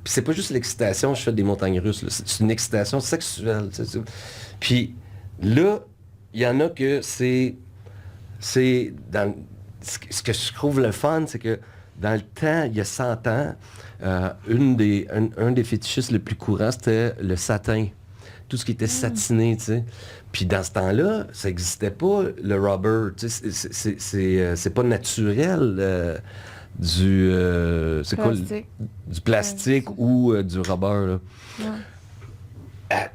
Puis c'est pas juste l'excitation, je fais des montagnes russes, là. C'est une excitation sexuelle. Tu sais. Puis là, il y en a que c'est dans... Ce que je trouve le fun, c'est que dans le temps, il y a 100 ans, un des fétichistes les plus courants, c'était le satin. Tout ce qui était satiné, tu sais. Puis dans ce temps-là, ça n'existait pas, le rubber. Tu sais, c'est pas naturel, c'est quoi? Plastique. Du plastique ou du rubber, là. Ouais.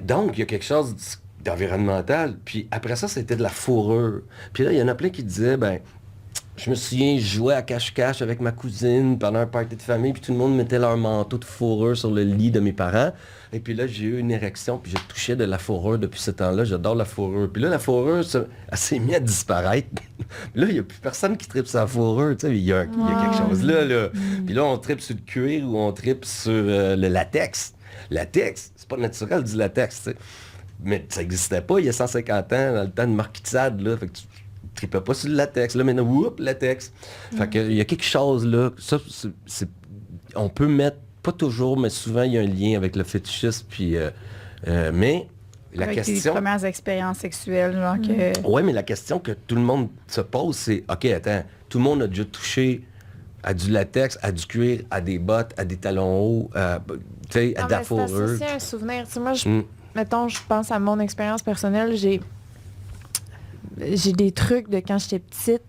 Donc, il y a quelque chose d'environnemental. Puis après ça, c'était de la fourrure. Puis là, il y en a plein qui disaient, ben, je me souviens, je jouais à cache-cache avec ma cousine pendant un party de famille, puis tout le monde mettait leur manteau de fourrure sur le lit de mes parents. Et puis là, j'ai eu une érection, puis je touchais de la fourrure depuis ce temps-là. J'adore la fourrure. Puis là, la fourrure, elle s'est mise à disparaître. Là, il n'y a plus personne qui tripe sur la fourrure. Tu sais, il y a quelque chose là. Puis là, on tripe sur le cuir ou on tripe sur le latex. Latex, c'est pas naturel du latex, tu sais. Mais ça n'existait pas il y a 150 ans, dans le temps de Marquis de Sade, là. Fait que tu tripais pas sur le latex. Là, maintenant, whoop, latex. Fait que il y a quelque chose, là. Ça, on peut mettre, pas toujours, mais souvent, il y a un lien avec le fétichisme. Puis, mais la Avec question... les premières expériences sexuelles, genre que... Oui, mais la question que tout le monde se pose, c'est, OK, attends, tout le monde a déjà touché à du latex, à du cuir, à des bottes, à des talons hauts, à de la fourrure. C'est associé à un souvenir. Tu sais, moi, mettons, je pense à mon expérience personnelle, j'ai des trucs de quand j'étais petite,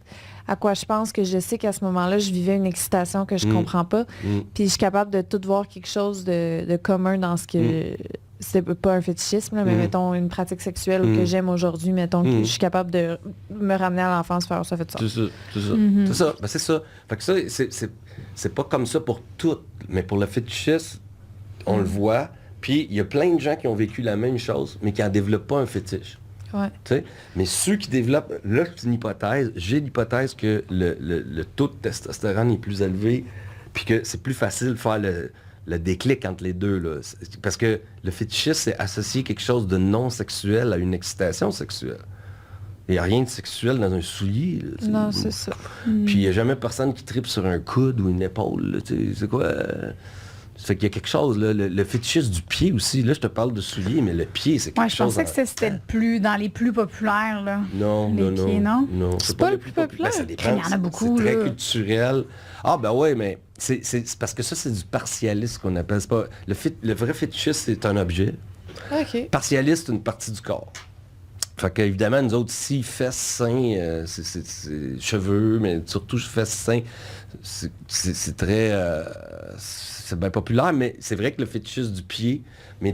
à quoi je pense que je sais qu'à ce moment-là, je vivais une excitation que je comprends pas. Puis je suis capable de tout voir quelque chose de commun dans ce que... C'est pas un fétichisme, là, mais mettons une pratique sexuelle que j'aime aujourd'hui, mettons que je suis capable de me ramener à l'enfance, faire ça fait ça. C'est ça. C'est ça. Ben, c'est ça. Fait que ça, c'est pas comme ça pour tout. Mais pour le fétichisme, on le voit. Puis il y a plein de gens qui ont vécu la même chose, mais qui n'en développent pas un fétiche. Ouais. T'sais? Mais ceux qui développent, là c'est une hypothèse, j'ai l'hypothèse que le taux de testostérone est plus élevé, puis que c'est plus facile de faire le déclic entre les deux. Là. Parce que le fétichisme, c'est associer quelque chose de non sexuel à une excitation sexuelle. Il n'y a rien de sexuel dans un soulier. Là, non, c'est ça. Puis il n'y a jamais personne qui tripe sur un coude ou une épaule. Là, c'est quoi? Ça fait qu'il y a quelque chose, là, le fétichisme du pied aussi. Là, je te parle de souliers, mais le pied, c'est quelque chose... je pensais que c'était dans les plus populaires, là. Non, les pieds, non? Non, c'est pas le plus populaire. Ben, ça dépend. Il y en a beaucoup, c'est très là. culturel. Ah, ben oui, mais c'est parce que ça, c'est du partialisme qu'on appelle. C'est pas, le vrai fétichisme, c'est un objet. OK. Partialiste, c'est une partie du corps. Fait qu'évidemment, nous autres, ici, fesses, seins, c'est cheveux, mais surtout fesses, seins, c'est très... c'est bien populaire, mais c'est vrai que le fétichisme du pied, mais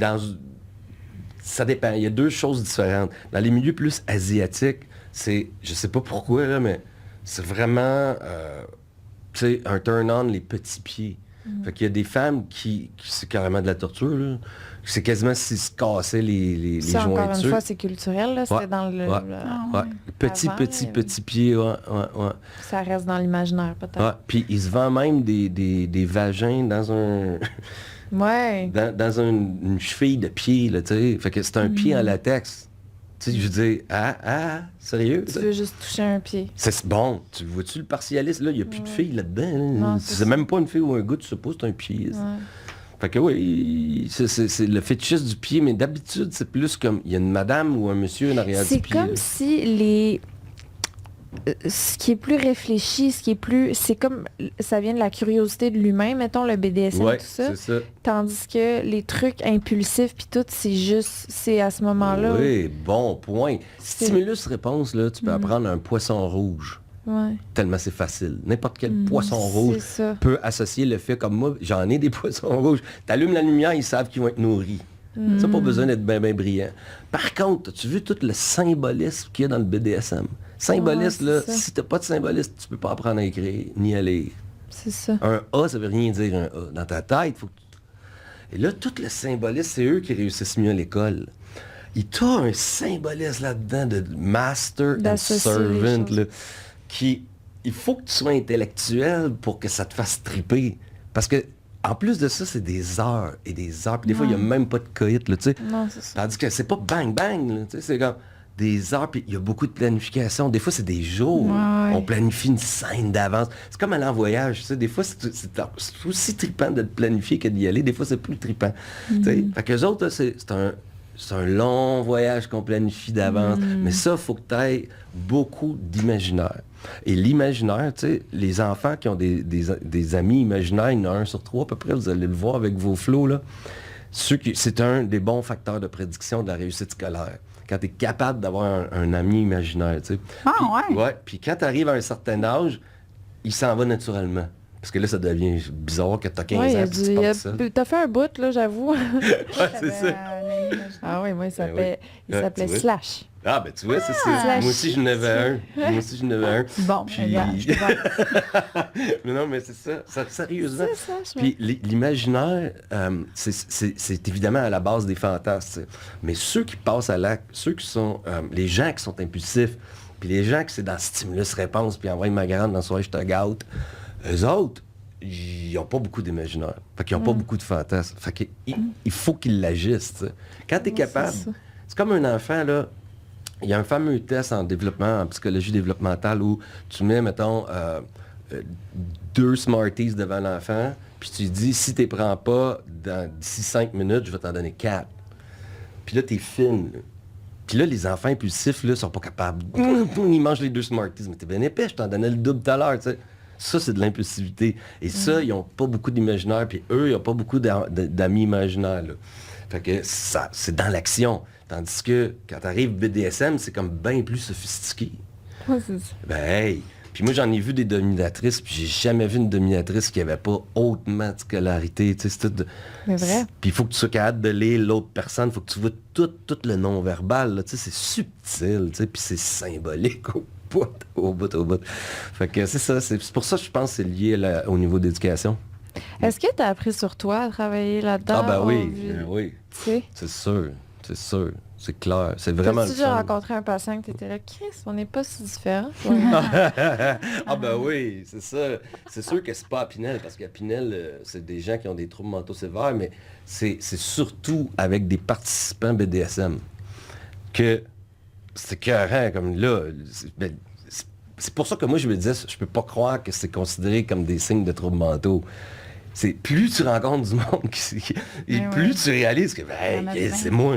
ça dépend. Il y a deux choses différentes. Dans les milieux plus asiatiques, c'est... Je sais pas pourquoi, là, mais c'est vraiment... tu sais, un turn-on, les petits pieds. Fait qu'il y a des femmes qui c'est carrément de la torture, là. C'est quasiment s'ils se cassaient les ça, jointures. encore une fois, c'est culturel, là. C'était dans le... Petit pied, ouais. Ça reste dans l'imaginaire, peut-être. Ouais. Puis ils se vendent même des vagins dans un... Ouais. dans une cheville de pied, là, tu sais. Fait que c'est un pied en latex. Tu sais, je veux dire, sérieux? Tu veux juste toucher un pied. C'est bon. Tu vois-tu le partialiste? Là, il n'y a plus de filles là-dedans. Là. Non, c'est même pas une fille ou un gars, tu sais pas, c'est un pied. Ouais. Fait que oui, c'est le fétichisme du pied, mais d'habitude, c'est plus comme, il y a une madame ou un monsieur en arrière du pied. C'est comme si ce qui est plus réfléchi, c'est comme, ça vient de la curiosité de l'humain, mettons le BDSM, ouais, tout ça. C'est ça. Tandis que les trucs impulsifs puis tout, c'est à ce moment-là. Oui, bon point. Stimulus-réponse, là, tu peux apprendre un poisson rouge. Ouais. Tellement c'est facile. N'importe quel poisson rouge peut associer le fait, comme moi, j'en ai des poissons rouges. T'allumes la lumière, ils savent qu'ils vont être nourris. Ça, pas besoin d'être bien brillant. Par contre, as-tu vu tout le symbolisme qu'il y a dans le BDSM? Symbolisme, là, si t'as pas de symbolisme, tu peux pas apprendre à écrire ni à lire. C'est ça. Un A, ça veut rien dire un A. Dans ta tête, faut que tu... Et là, tout le symbolisme, c'est eux qui réussissent mieux à l'école. Il t'a un symbolisme là-dedans de master and servant, là, qui... Il faut que tu sois intellectuel pour que ça te fasse triper. Parce que en plus de ça, c'est des heures et des heures. Puis des fois, il n'y a même pas de coït, là, tu sais. Non, c'est ça. Tandis que c'est pas bang-bang, là, tu sais, c'est comme des heures, puis il y a beaucoup de planification. Des fois, c'est des jours. Ouais. On planifie une scène d'avance. C'est comme aller en voyage, tu sais. Des fois, c'est aussi trippant de planifier que d'y aller. Des fois, c'est plus trippant. Tu sais. Fait qu'eux autres, là, c'est un long voyage qu'on planifie d'avance. Mais ça, il faut que tu aies beaucoup d'imaginaire. Et l'imaginaire, tu sais, les enfants qui ont des amis imaginaires, il y en a 1 sur 3 à peu près, vous allez le voir avec vos flots, là. C'est un des bons facteurs de prédiction de la réussite scolaire. Quand tu es capable d'avoir un ami imaginaire, tu sais. Ouais. Puis quand tu arrives à un certain âge, il s'en va naturellement. Parce que là, ça devient bizarre que tu as 15 ans et tu passes ça. T'as fait un bout, là, j'avoue. Ouais, c'est ça. Ah oui, moi, il s'appelait Slash. Ah, ben tu vois, moi aussi, j'en avais un. Bon, puis... Mais non, mais c'est ça. Sérieusement. C'est ça, puis l'imaginaire, c'est évidemment à la base des fantasmes. Mais ceux qui passent à l'acte, ceux qui sont... les gens qui sont impulsifs, puis les gens qui c'est dans stimulus-réponse, puis envoie ma grande dans le soir, je te gâte, eux autres, ils n'ont pas beaucoup d'imaginaire. Fait qu'ils n'ont pas beaucoup de fantasmes. Fait qu'il faut qu'ils l'agissent. T'sais. Quand tu es capable... C'est comme un enfant, là. Il y a un fameux test en développement, en psychologie développementale, où tu mets, mettons, 2 Smarties devant l'enfant, puis tu lui dis, si tu ne les prends pas d'ici 5 minutes, je vais t'en donner 4. Puis là, tu es fine. Là. Puis là, les enfants impulsifs, là, sont pas capables. Ils mangent les 2 Smarties. Mais t'es bien épais, je t'en donnais le double tout à l'heure, tu sais. Ça, c'est de l'impulsivité. Et ça, ils n'ont pas beaucoup d'imaginaire, puis eux, ils n'ont pas beaucoup d'amis imaginaires, là. Fait que ça, c'est dans l'action. Tandis que quand t'arrives BDSM, c'est comme bien plus sophistiqué. Ouais, c'est ça. Ben, hey! Puis moi, j'en ai vu des dominatrices, puis j'ai jamais vu une dominatrice qui avait pas hautement de scolarité. Tu sais, c'est tout. C'est vrai. Puis il faut que tu sois capable de lire l'autre personne, il faut que tu vois tout le non-verbal. Là. Tu sais, c'est subtil, tu sais, puis c'est symbolique au bout. Fait que c'est ça. C'est pour ça que je pense que c'est lié au niveau d'éducation. Est-ce que tu as appris sur toi à travailler là-dedans? Ah ben oui, oui. Tu sais? C'est sûr. C'est clair. C'est vraiment le T'as-tu déjà fun. rencontré un patient que t'étais là, Chris, on n'est pas si différents. Ah ben oui, c'est ça. C'est sûr que c'est pas à Pinel, parce qu'à Pinel, c'est des gens qui ont des troubles mentaux sévères, mais c'est surtout avec des participants BDSM que c'est écœurant, comme là. C'est pour ça que moi, je me disais, je peux pas croire que c'est considéré comme des signes de troubles mentaux. C'est plus tu rencontres du monde et plus tu réalises que c'est moi,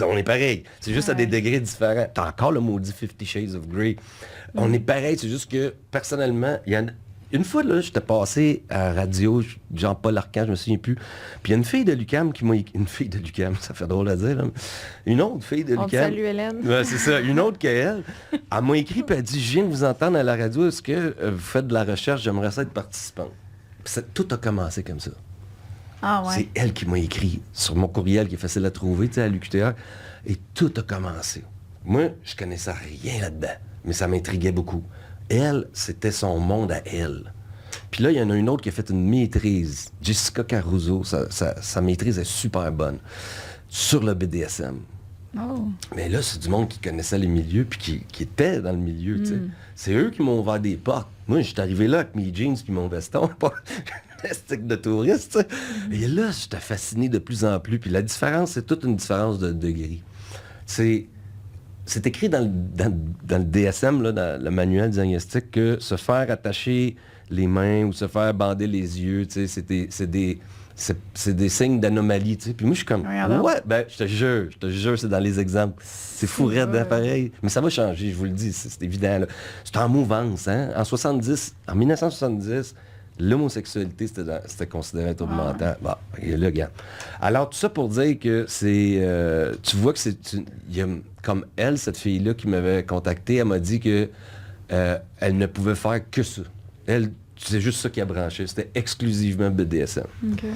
on est pareil. C'est juste à des degrés différents. T'as encore le maudit 50 Shades of Grey. On est pareil, c'est juste que personnellement, une fois là, j'étais passé à radio, Jean-Paul Arcand, je me souviens plus. Puis il y a une fille de l'UQAM qui m'a écrit. Une fille de l'UQAM, ça fait drôle à dire, là. Une autre fille de l'UQAM. Salut Hélène. Ouais, c'est ça. Une autre qu'elle. Elle m'a écrit puis elle a dit, je viens de vous entendre à la radio, est-ce que vous faites de la recherche, j'aimerais ça être participante. Tout a commencé comme ça. Ah ouais. C'est elle qui m'a écrit sur mon courriel qui est facile à trouver, tu sais, à l'UQTR. Et tout a commencé. Moi, je connaissais rien là-dedans, mais ça m'intriguait beaucoup. Elle, c'était son monde à elle. Puis là, il y en a une autre qui a fait une maîtrise. Jessica Caruso, sa maîtrise est super bonne. Sur le BDSM. Oh. Mais là, c'est du monde qui connaissait les milieux puis qui était dans le milieu, tu sais. C'est eux qui m'ont ouvert des portes. Moi, j'étais arrivé là avec mes jeans puis mon veston, pas un stick de touriste, tu sais. Et là, j'étais fasciné de plus en plus. Puis la différence, c'est toute une différence de degré. C'est écrit dans le DSM, là, dans le manuel diagnostique, que se faire attacher les mains ou se faire bander les yeux, tu sais, c'est des signes d'anomalie, tu sais. Puis moi, je suis comme, ouais, ben, je te jure, c'est dans les exemples. C'est fou raide, pareil. Mais ça va changer, je vous le dis, c'est évident, là. C'est en mouvance, hein. En 1970, l'homosexualité, c'était considéré un trouble mental. Bon, et là, regarde. Alors, tout ça pour dire que c'est... tu vois que il y a, comme elle, cette fille-là qui m'avait contacté, elle m'a dit que elle ne pouvait faire que ça. Elle, c'est juste ça qui a branché. C'était exclusivement BDSM. Okay.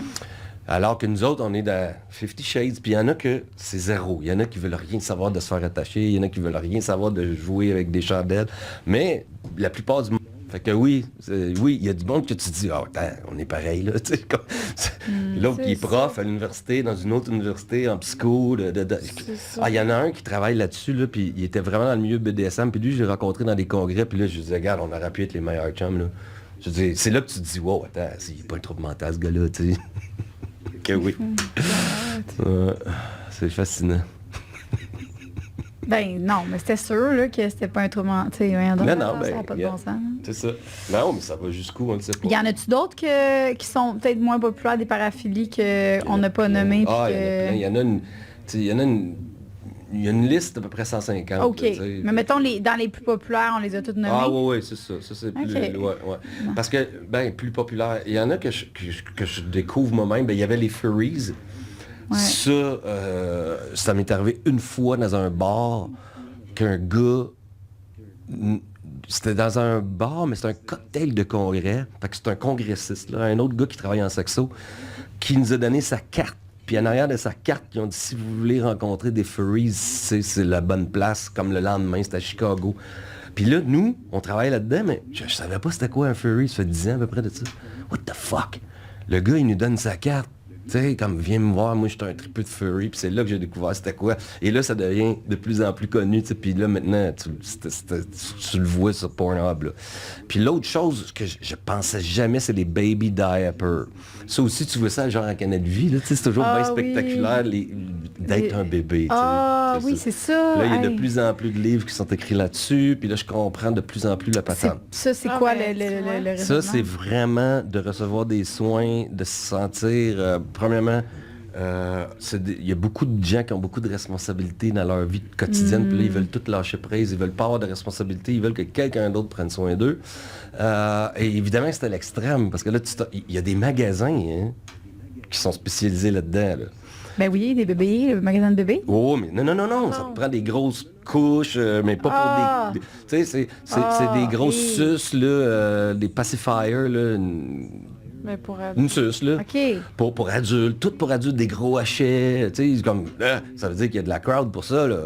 Alors que nous autres, on est dans 50 Shades, puis il y en a que c'est zéro. Il y en a qui veulent rien savoir de se faire attacher, il y en a qui veulent rien savoir de jouer avec des chandelles. Mais la plupart du monde... Fait que oui, il y a du monde que tu dis, attends, on est pareil, là. L'autre qui est prof à l'université, dans une autre université, en psycho. Il y en a un qui travaille là-dessus, là, puis il était vraiment dans le milieu BDSM, puis lui, je l'ai rencontré dans des congrès, puis là, je lui disais, regarde, on aurait pu être les meilleurs chums, là. Je dis, c'est là que tu te dis, wow, attends, il n'est pas un trouble mental, ce gars-là, tu sais. Que oui. C'est fascinant. Ben non, mais c'était sûr là, que c'était pas un trouble mental. Non, ça n'a pas de bon sens. C'est ça. Non, mais ça va jusqu'où, on ne sait pas. Y en a-tu d'autres qui sont peut-être moins populaires, des paraphilies qu'on n'a pas nommées? Ah, il y en a plein. Il y a une liste d'à peu près 150. OK. Mais mettons, dans les plus populaires, on les a toutes nommées? Ah oui, c'est ça. Ça, c'est plus... Ouais. Parce que, plus populaire. Il y en a que je découvre moi-même. Il y avait les furries. Ouais. Ça m'est arrivé une fois dans un bar qu'un gars... C'était dans un bar, mais c'est un cocktail de congrès. Fait que c'est un congressiste, là, un autre gars qui travaille en saxo, qui nous a donné sa carte. Puis en arrière de sa carte, ils ont dit, si vous voulez rencontrer des furries, c'est la bonne place, comme le lendemain, c'était à Chicago. Puis là, nous, on travaille là-dedans, mais je savais pas c'était quoi un furry, ça fait 10 ans à peu près de ça. What the fuck? Le gars, il nous donne sa carte. Tu sais, comme, viens me voir, moi, j'étais un tripeux de furry, puis c'est là que j'ai découvert c'était quoi. Et là, ça devient de plus en plus connu, tu sais, puis là, maintenant, tu le vois sur Pornhub, là. Puis l'autre chose que je pensais jamais, c'est les baby diapers. Ça aussi, tu vois ça, genre en Canal Vie, là, tu sais, c'est toujours bien spectaculaire d'être un bébé, tu sais. Ah oui, c'est ça. Là, il y a de Hey. plus en plus de livres qui sont écrits là-dessus, puis là, je comprends de plus en plus la patente. Ça, c'est Ah, quoi mais le Ça, raisonnement? c'est vraiment de recevoir des soins, de se sentir, premièrement, il y a beaucoup de gens qui ont beaucoup de responsabilités dans leur vie quotidienne, puis là, ils veulent tout lâcher prise, ils veulent pas avoir de responsabilité, ils veulent que quelqu'un d'autre prenne soin d'eux. Et évidemment, c'est à l'extrême, parce que là, il y a des magasins hein, qui sont spécialisés là-dedans. Là. Ben oui, des bébés, le magasin de bébés. Oh, mais non, ça te prend des grosses couches, mais pas Ah! pour des... Tu sais, c'est des grosses suces, là, des pacifiers, là, Mais pour une suce, là. OK. Pour adultes, tout pour adultes, des gros hachets, tu sais, comme, ça veut dire qu'il y a de la crowd pour ça, là.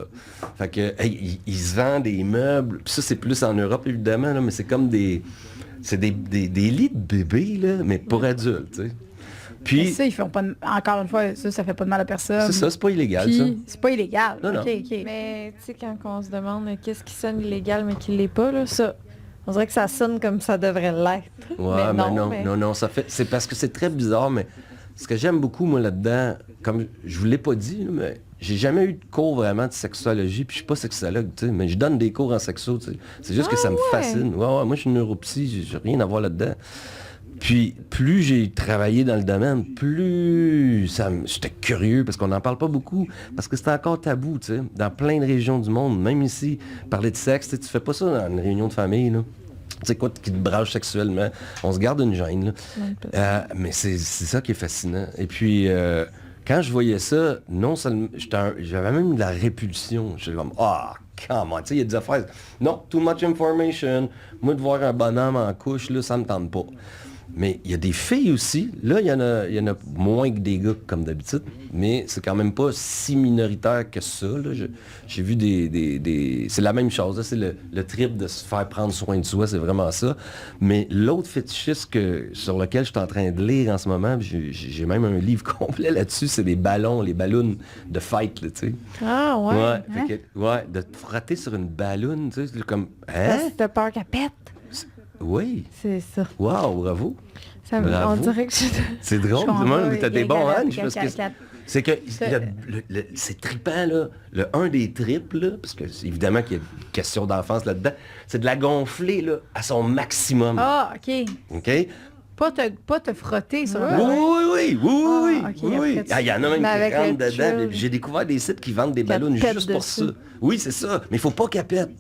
Fait que, hey, ils se vendent des meubles, puis ça, c'est plus en Europe, évidemment, là, mais c'est comme des lits de bébés, là, mais pour adultes, tu sais. Mais Puis, ça, ils font pas encore une fois, ça fait pas de mal à personne. c'est ça, c'est pas illégal, ça. Puis, c'est pas illégal. Non, non. OK. Mais tu sais, quand on se demande qu'est-ce qui sonne illégal mais qui l'est pas, là, ça, on dirait que ça sonne comme ça devrait l'être. Ouais, mais non, ça fait. C'est parce que c'est très bizarre, mais ce que j'aime beaucoup, moi, là-dedans, comme je vous l'ai pas dit, là, mais j'ai jamais eu de cours vraiment de sexologie, puis je suis pas sexologue, tu sais, mais je donne des cours en sexo, tu sais. C'est juste que ça me fascine. Ouais, moi, je suis neuropsy, j'ai rien à voir là-dedans. Puis, plus j'ai travaillé dans le domaine, plus j'étais curieux, parce qu'on n'en parle pas beaucoup, parce que c'est encore tabou, tu sais, dans plein de régions du monde, même ici, parler de sexe, tu sais, tu fais pas ça dans une réunion de famille, là. Tu sais quoi, qui te branche sexuellement, on se garde une gêne, là. Mais c'est ça qui est fascinant. Et puis, quand je voyais ça, non seulement, j'avais même de la répulsion. J'étais comme, come on, tu sais, il y a des affaires. Non, too much information. Moi, de voir un bonhomme en couche, là, ça me tente pas. Mais il y a des filles aussi. Là, il y en a moins que des gars, comme d'habitude. Mais c'est quand même pas si minoritaire que ça. Là. J'ai vu c'est la même chose. Là. C'est le trip de se faire prendre soin de soi. C'est vraiment ça. Mais l'autre fétichiste sur lequel je suis en train de lire en ce moment, j'ai même un livre complet là-dessus, c'est les ballons de fight, là, tu sais. Ah ouais. Ouais, de te frotter sur une balloune, tu sais, c'est comme... Parce Hein? que t'as peur qu'elle pète. Oui. C'est ça. Wow, bravo. On dirait que C'est drôle, Je comprends pas, mais t'as il y a des bons galette, Ange, parce que c'est que c'est trippant, là. Un des trips, là, parce que évidemment qu'il y a une question d'enfance là-dedans, c'est de la gonfler, là, à son maximum. Ah, OK. OK? Pas te frotter sur eux. Oui. Ah, ok, Oui. après, Ah, il y en a même Mais qui avec rentrent le dedans. chill. J'ai découvert des sites qui vendent des Qu'elle ballons pète juste pour ça. dessus. Oui, c'est ça. Mais il faut pas qu'elle pète.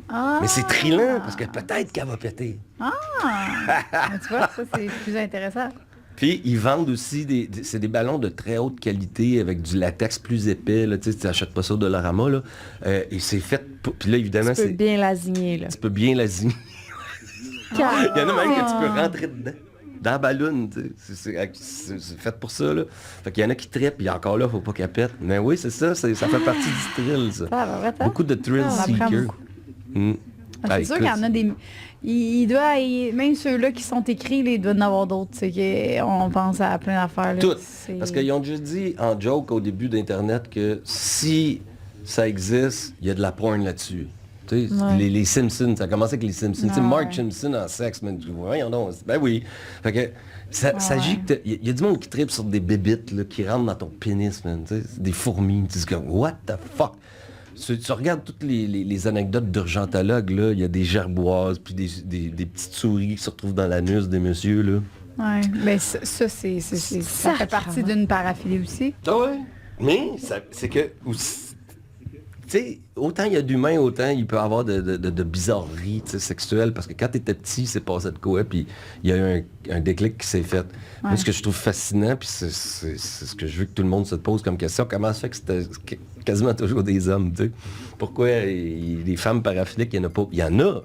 Ah. Mais c'est trillant, parce que peut-être qu'elle va péter. Mais tu vois, ça, c'est plus intéressant. Puis, ils vendent aussi c'est des ballons de très haute qualité avec du latex plus épais. Là, tu n'achètes pas ça au Dollarama. Là. Et c'est fait... Puis là, évidemment, tu peux bien l'asigner, là. tu peux bien l'asiner. Il y en a même que tu peux rentrer dedans. Dans la balloune, tu sais. C'est fait pour ça, là. Fait qu'il y en a qui trippent, puis encore là, faut pas qu'elle pète. Mais oui, c'est ça, ça fait partie du thrill, ça. Ça va, attends. Beaucoup de thrill On apprend seekers. beaucoup. Mm. C'est sûr qu'il y en a des... Même ceux-là qui sont écrits, là, il doit y en avoir d'autres. On pense à plein d'affaires. là. Tout. C'est- Parce qu'ils ont juste dit en joke au début d'Internet que si ça existe, il y a de la porn là-dessus. Tu sais, Ouais. les Simpsons, ça a commencé avec les Simpsons. Tu sais, Ouais. Marge Simpson en sexe, mais voyons donc. Ben oui. Fait que ça s'agit que il y a du monde qui tripe sur des bébites là, qui rentrent dans ton pénis, man. Tu sais, des fourmis. Tu dis comme, what the fuck? Tu regardes toutes les anecdotes d'urgentologues, là, il y a des gerboises, puis des petites souris qui se retrouvent dans l'anus des messieurs, là. Ouais, mais ça fait partie d'une paraphilie aussi. Ah ouais? Mais c'est que, tu sais, autant il y a d'humains, autant il peut y avoir de bizarreries tu sais, sexuelles, parce que quand tu étais petit, c'est passé de quoi, puis il y a eu un déclic qui s'est fait. Moi, ce que je trouve fascinant, puis c'est ce que je veux que tout le monde se pose comme question, comment ça fait que c'était quasiment toujours des hommes, tu sais? Pourquoi les femmes paraphiliques, il n'y en a pas? Il y en a.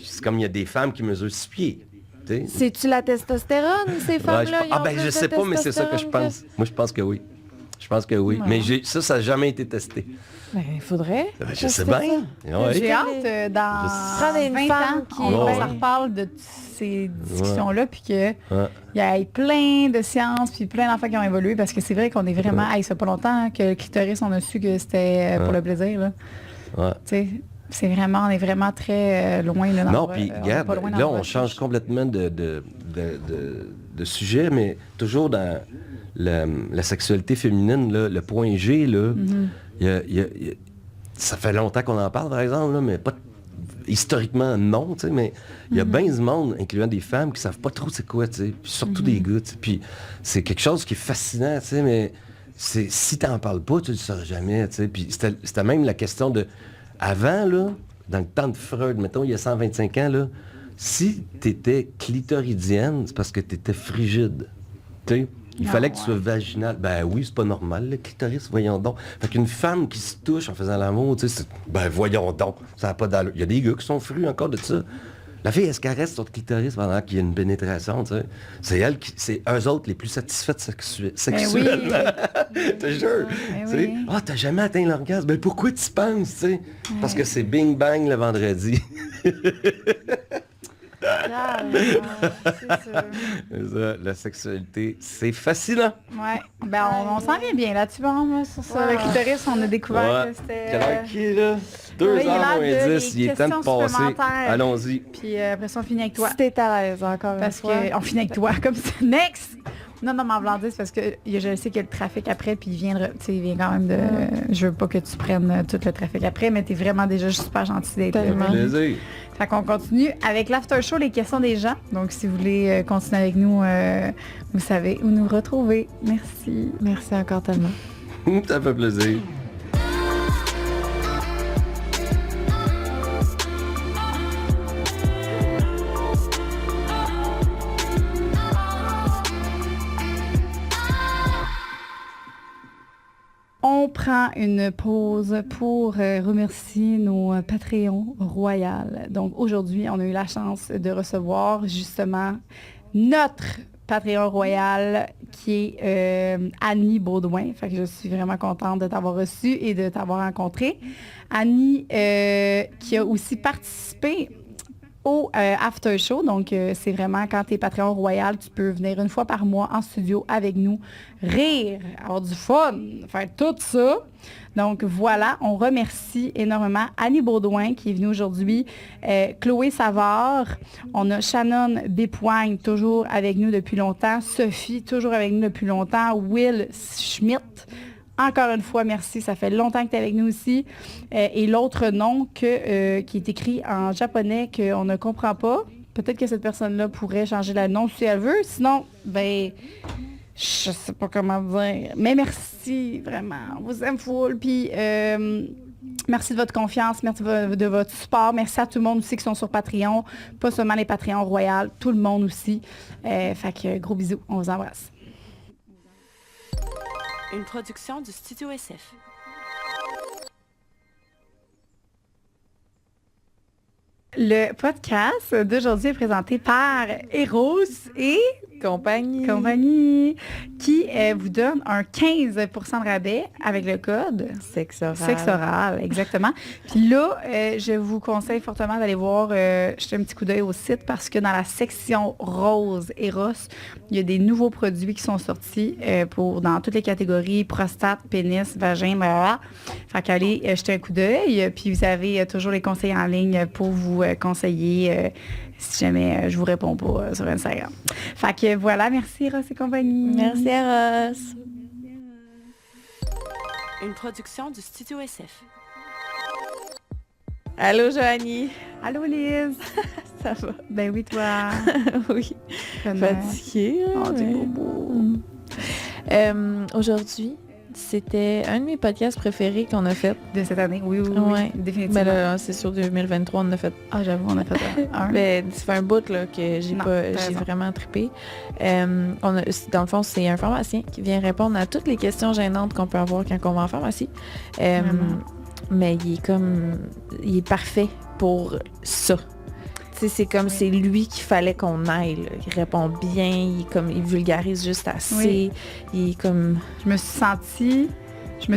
C'est comme il y a des femmes qui mesurent 6 pieds. tu sais. C'est-tu la testostérone, ces femmes-là? ils ont Ben plus je de sais pas, mais c'est ça que je testostérone pense. Moi, je pense que oui. Je pense que oui. Ouais. Mais ça n'a jamais été testé. Ben, il faudrait. Ben, je tester sais ça. bien. Ouais. J'ai hâte dans Prendre une 20 femme ans, qui- on Ouais. s'en reparle de ces discussions-là, puis qu'il Ouais. y ait plein de sciences, puis plein d'enfants qui ont évolué, parce que c'est vrai qu'on est vraiment... Hey, ça fait pas longtemps que le clitoris, on a su que c'était pour le plaisir. Là. Ouais. Tu sais, on est vraiment très loin. Là, Non, on est puis pas regarde, loin dans là, la on recherche. change complètement de de sujets, mais toujours dans la sexualité féminine, là, le point G, là, ça fait longtemps qu'on en parle, par exemple, là, mais pas historiquement, non, tu sais, mais il y a bien du monde, incluant des femmes, qui savent pas trop c'est quoi, tu sais, puis surtout des gars, tu sais, puis c'est quelque chose qui est fascinant, tu sais, mais si t'en parles pas, tu le sauras jamais, tu sais, puis c'était même la question de, avant, là, dans le temps de Freud, mettons, il y a 125 ans, là, si t'étais clitoridienne, c'est parce que t'étais frigide, tu sais. Il fallait que tu sois vaginal. Ben oui, c'est pas normal, le clitoris, voyons donc. Fait qu'une femme qui se touche en faisant l'amour, tu sais, ben voyons donc, ça n'a pas d'allure. Il y a des gars qui sont frus encore de ça. La fille, elle se caresse sur le clitoris pendant qu'il y a une pénétration, tu sais. C'est eux autres les plus satisfaites sexuellement. Je te jure. T'as jamais atteint l'orgasme. Ben pourquoi tu penses, tu sais? Parce que c'est bing bang le vendredi. C'est ça. La sexualité, c'est fascinant. Ouais. Ben, on s'en vient bien là-dessus, bon, sur ça. Le clitoris, on a découvert que c'était... Quelle heure qui est, là? 2h moins 10, il est temps de passer. Allons-y. Puis après ça, on finit avec toi. Si t'es à l'aise, encore une fois. Parce qu'on finit avec toi, comme ça. Next! Non, mais en voulant dire, c'est parce que je sais qu'il y a le trafic après, puis il vient quand même de... Je veux pas que tu prennes tout le trafic après, mais t'es vraiment déjà super gentil d'être là. Plaisir. Fait qu'on continue avec l'after show, les questions des gens. Donc, si vous voulez continuer avec nous, vous savez où nous retrouver. Merci. Merci encore tellement. Ça fait plaisir. On prend une pause pour remercier nos Patreons royales. Donc aujourd'hui, on a eu la chance de recevoir justement notre Patreon royal qui est Annie Baudouin. Fait que je suis vraiment contente de t'avoir reçu et de t'avoir rencontré. Annie qui a aussi participé au after show. Donc, c'est vraiment quand tu es Patreon royal, tu peux venir une fois par mois en studio avec nous, rire, avoir du fun, faire tout ça. Donc, voilà, on remercie énormément Annie Baudouin qui est venue aujourd'hui, Chloé Savard, on a Shannon Despoignes, toujours avec nous depuis longtemps, Sophie, toujours avec nous depuis longtemps, Will Schmidt. Encore une fois, merci. Ça fait longtemps que tu es avec nous aussi. Et l'autre nom qui est écrit en japonais qu'on ne comprend pas, peut-être que cette personne-là pourrait changer le nom si elle veut. Sinon, ben, je sais pas comment dire. Mais merci, vraiment. On vous aime full. Puis, merci de votre confiance. Merci de votre support. Merci à tout le monde aussi qui sont sur Patreon. Pas seulement les Patreons royales, tout le monde aussi. Fait que gros bisous. On vous embrasse. Une production du Studio SF. Le podcast d'aujourd'hui est présenté par Eros et compagnie qui vous donne un 15 % de rabais avec le code Sexoral, exactement. Puis là, je vous conseille fortement d'aller voir, jeter un petit coup d'œil au site parce que dans la section rose Eros, il y a des nouveaux produits qui sont sortis dans toutes les catégories, prostate, pénis, vagin, blablabla. Fait qu'allez jeter un coup d'œil. Puis vous avez toujours les conseils en ligne pour vous conseiller si jamais je vous réponds pas sur Instagram. Fait que voilà, merci Eros et compagnie. Merci Eros. Une production du Studio SF. Allô Joanie. Allô Lise. Ça va? Ben oui, toi. Oui. Fatiguée. Oh, t'es beau. Aujourd'hui, c'était un de mes podcasts préférés qu'on a fait. De cette année, oui, ouais. Définitivement. Ben là, c'est sur 2023, on a fait. Ah, j'avoue, on a fait un. Ben, ça fait un bout là, que j'ai vraiment trippé. Dans le fond, c'est un pharmacien qui vient répondre à toutes les questions gênantes qu'on peut avoir quand on va en pharmacie. Mais il est parfait pour ça. C'est comme c'est lui qu'il fallait qu'on aille. Là. Il répond bien, il vulgarise juste assez. Oui. Il est comme... Je me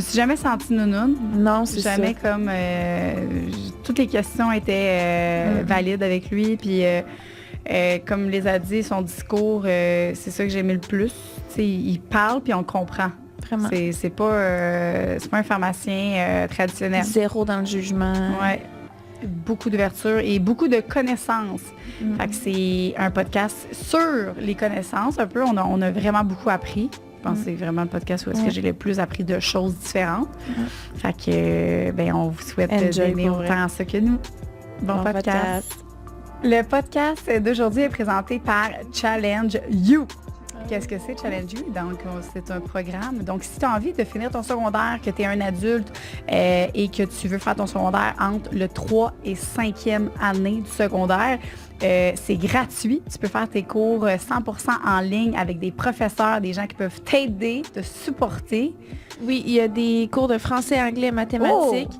suis jamais sentie nounoune. Non, c'est ça. Jamais comme... toutes les questions étaient valides avec lui. Puis comme les a dit, son discours, c'est ça que j'aimais le plus. Il parle puis on comprend. Vraiment. C'est pas un pharmacien traditionnel. Zéro dans le jugement. Ouais. beaucoup d'ouverture et beaucoup de connaissances. Fait que c'est un podcast sur les connaissances un peu. On a vraiment beaucoup appris. Je pense que c'est vraiment le podcast où est-ce que j'ai le plus appris de choses différentes. Fait que, on vous souhaite d'aimer autant ça que nous. Bon podcast. Le podcast d'aujourd'hui est présenté par Challenge You. Qu'est-ce que c'est Challenge You? Donc, c'est un programme. Donc, si tu as envie de finir ton secondaire, que tu es un adulte et que tu veux faire ton secondaire entre le 3 et 5e année du secondaire, c'est gratuit. Tu peux faire tes cours 100% en ligne avec des professeurs, des gens qui peuvent t'aider, te supporter. Oui, il y a des cours de français, anglais, mathématiques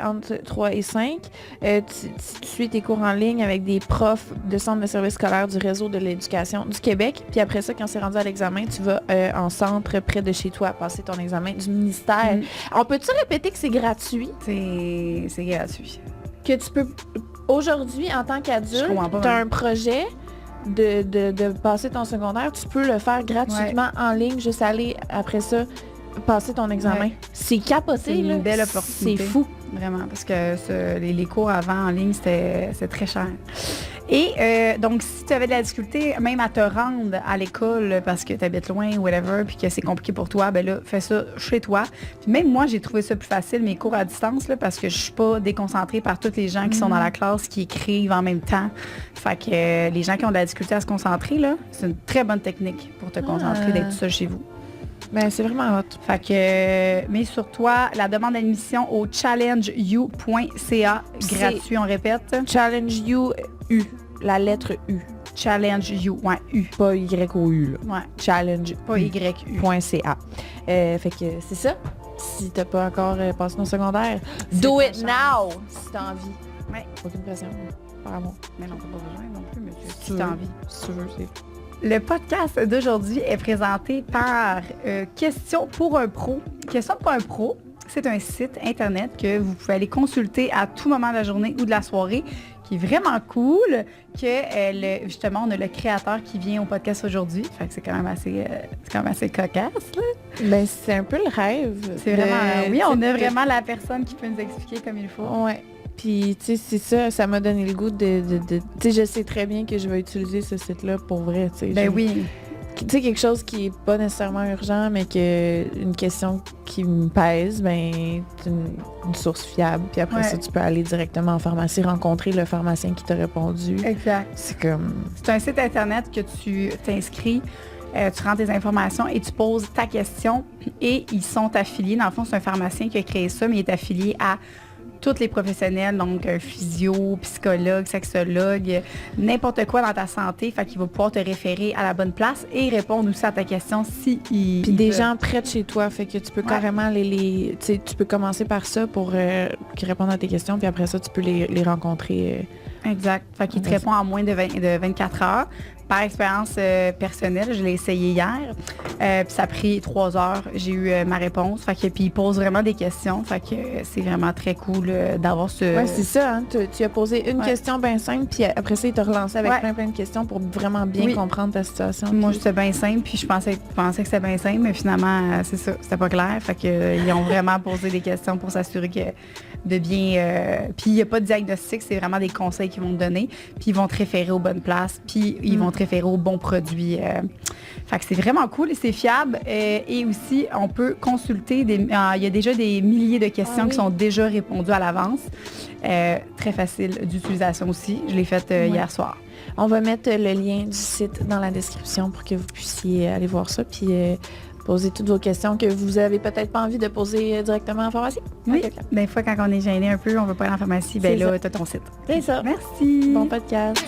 entre 3 et 5. Tu suis tes cours en ligne avec des profs de centres de services scolaires du réseau de l'éducation du Québec. Puis après ça, quand c'est rendu à l'examen, tu vas en centre près de chez toi passer ton examen du ministère. On peut-tu répéter que c'est gratuit? C'est gratuit. Que tu peux... Aujourd'hui, en tant qu'adulte, tu as un projet de passer ton secondaire, tu peux le faire gratuitement en ligne, juste aller après ça passer ton examen. Ouais. C'est capoté, c'est une belle opportunité. C'est fou. Vraiment, parce que les cours avant en ligne, c'est très cher. Et donc, si tu avais de la difficulté même à te rendre à l'école parce que tu habites loin ou whatever, puis que c'est compliqué pour toi, ben là, fais ça chez toi. Puis même moi, j'ai trouvé ça plus facile, mes cours à distance, là, parce que je suis pas déconcentrée par tous les gens qui sont dans la classe, qui écrivent en même temps. Fait que les gens qui ont de la difficulté à se concentrer, là, c'est une très bonne technique pour te concentrer, d'être tout seul chez vous. Ben, c'est vraiment hot. Fait que, mais sur toi, la demande d'admission au challengeyou.ca, gratuit, on répète. Challenge You, U, la lettre U. Challenge You, ouais, U. Pas Y-O-U, là. Ouais. Challenge pas Y-U. .ca. Fait que c'est ça. Si t'as pas encore passé ton secondaire, do it now! Si t'as envie. Ouais. Aucune pression. Par amour. Mais non, t'as pas besoin non plus, mais si t'as envie. Si tu veux, c'est... Le podcast d'aujourd'hui est présenté par Question pour un pro. Question pour un pro, c'est un site internet que vous pouvez aller consulter à tout moment de la journée ou de la soirée, qui est vraiment cool, que justement, on a le créateur qui vient au podcast aujourd'hui. Fait que c'est quand même assez cocasse, là. Ben, c'est un peu le rêve. C'est vraiment... Oui, on a vraiment la personne qui peut nous expliquer comme il faut. Ouais. Puis, tu sais, c'est ça m'a donné le goût de tu sais, je sais très bien que je vais utiliser ce site-là pour vrai, tu sais. Ben oui. Tu sais, quelque chose qui est pas nécessairement urgent, mais que une question qui me pèse, ben, c'est une source fiable. Puis après ça, tu peux aller directement en pharmacie, rencontrer le pharmacien qui t'a répondu. Exact. C'est comme... C'est un site internet que tu t'inscris, tu rentres tes informations et tu poses ta question et ils sont affiliés. Dans le fond, c'est un pharmacien qui a créé ça, mais il est affilié à tous les professionnels, donc physio, psychologue, sexologue, n'importe quoi dans ta santé, fait qu'il va pouvoir te référer à la bonne place et répondre aussi à ta question si il... Puis des gens près de chez toi, fait que tu peux carrément tu sais, tu peux commencer par ça pour qu'ils répondent à tes questions, puis après ça, tu peux les rencontrer. Exact. Fait qu'il te répond en moins de 24 heures. Par expérience personnelle, je l'ai essayé hier. Puis ça a pris 3 heures. J'ai eu ma réponse. Fait que, puis il pose vraiment des questions. Fait que c'est vraiment très cool d'avoir ce... Ouais, c'est ça. Hein? Tu as posé une question bien simple, puis après ça, il t'a relancé avec plein de questions pour vraiment bien comprendre ta situation. Moi, c'était bien simple, puis je pensais que c'était bien simple, mais finalement, c'est ça. C'était pas clair. Fait que ils ont vraiment posé des questions pour s'assurer que de bien... puis il n'y a pas de diagnostic, c'est vraiment des conseils qu'ils vont te donner. Puis ils vont te référer aux bonnes places, puis ils vont te référer aux bons produits. Fait que c'est vraiment cool et c'est fiable. Et aussi, on peut consulter, il y a déjà des milliers de questions qui sont déjà répondues à l'avance. Très facile d'utilisation aussi. Je l'ai faite hier soir. On va mettre le lien du site dans la description pour que vous puissiez aller voir ça. Puis poser toutes vos questions que vous avez peut-être pas envie de poser directement en pharmacie. Oui, des fois quand on est gêné un peu, on veut pas aller en pharmacie, ben là, t'as ton site. C'est ça. Merci. Bon podcast.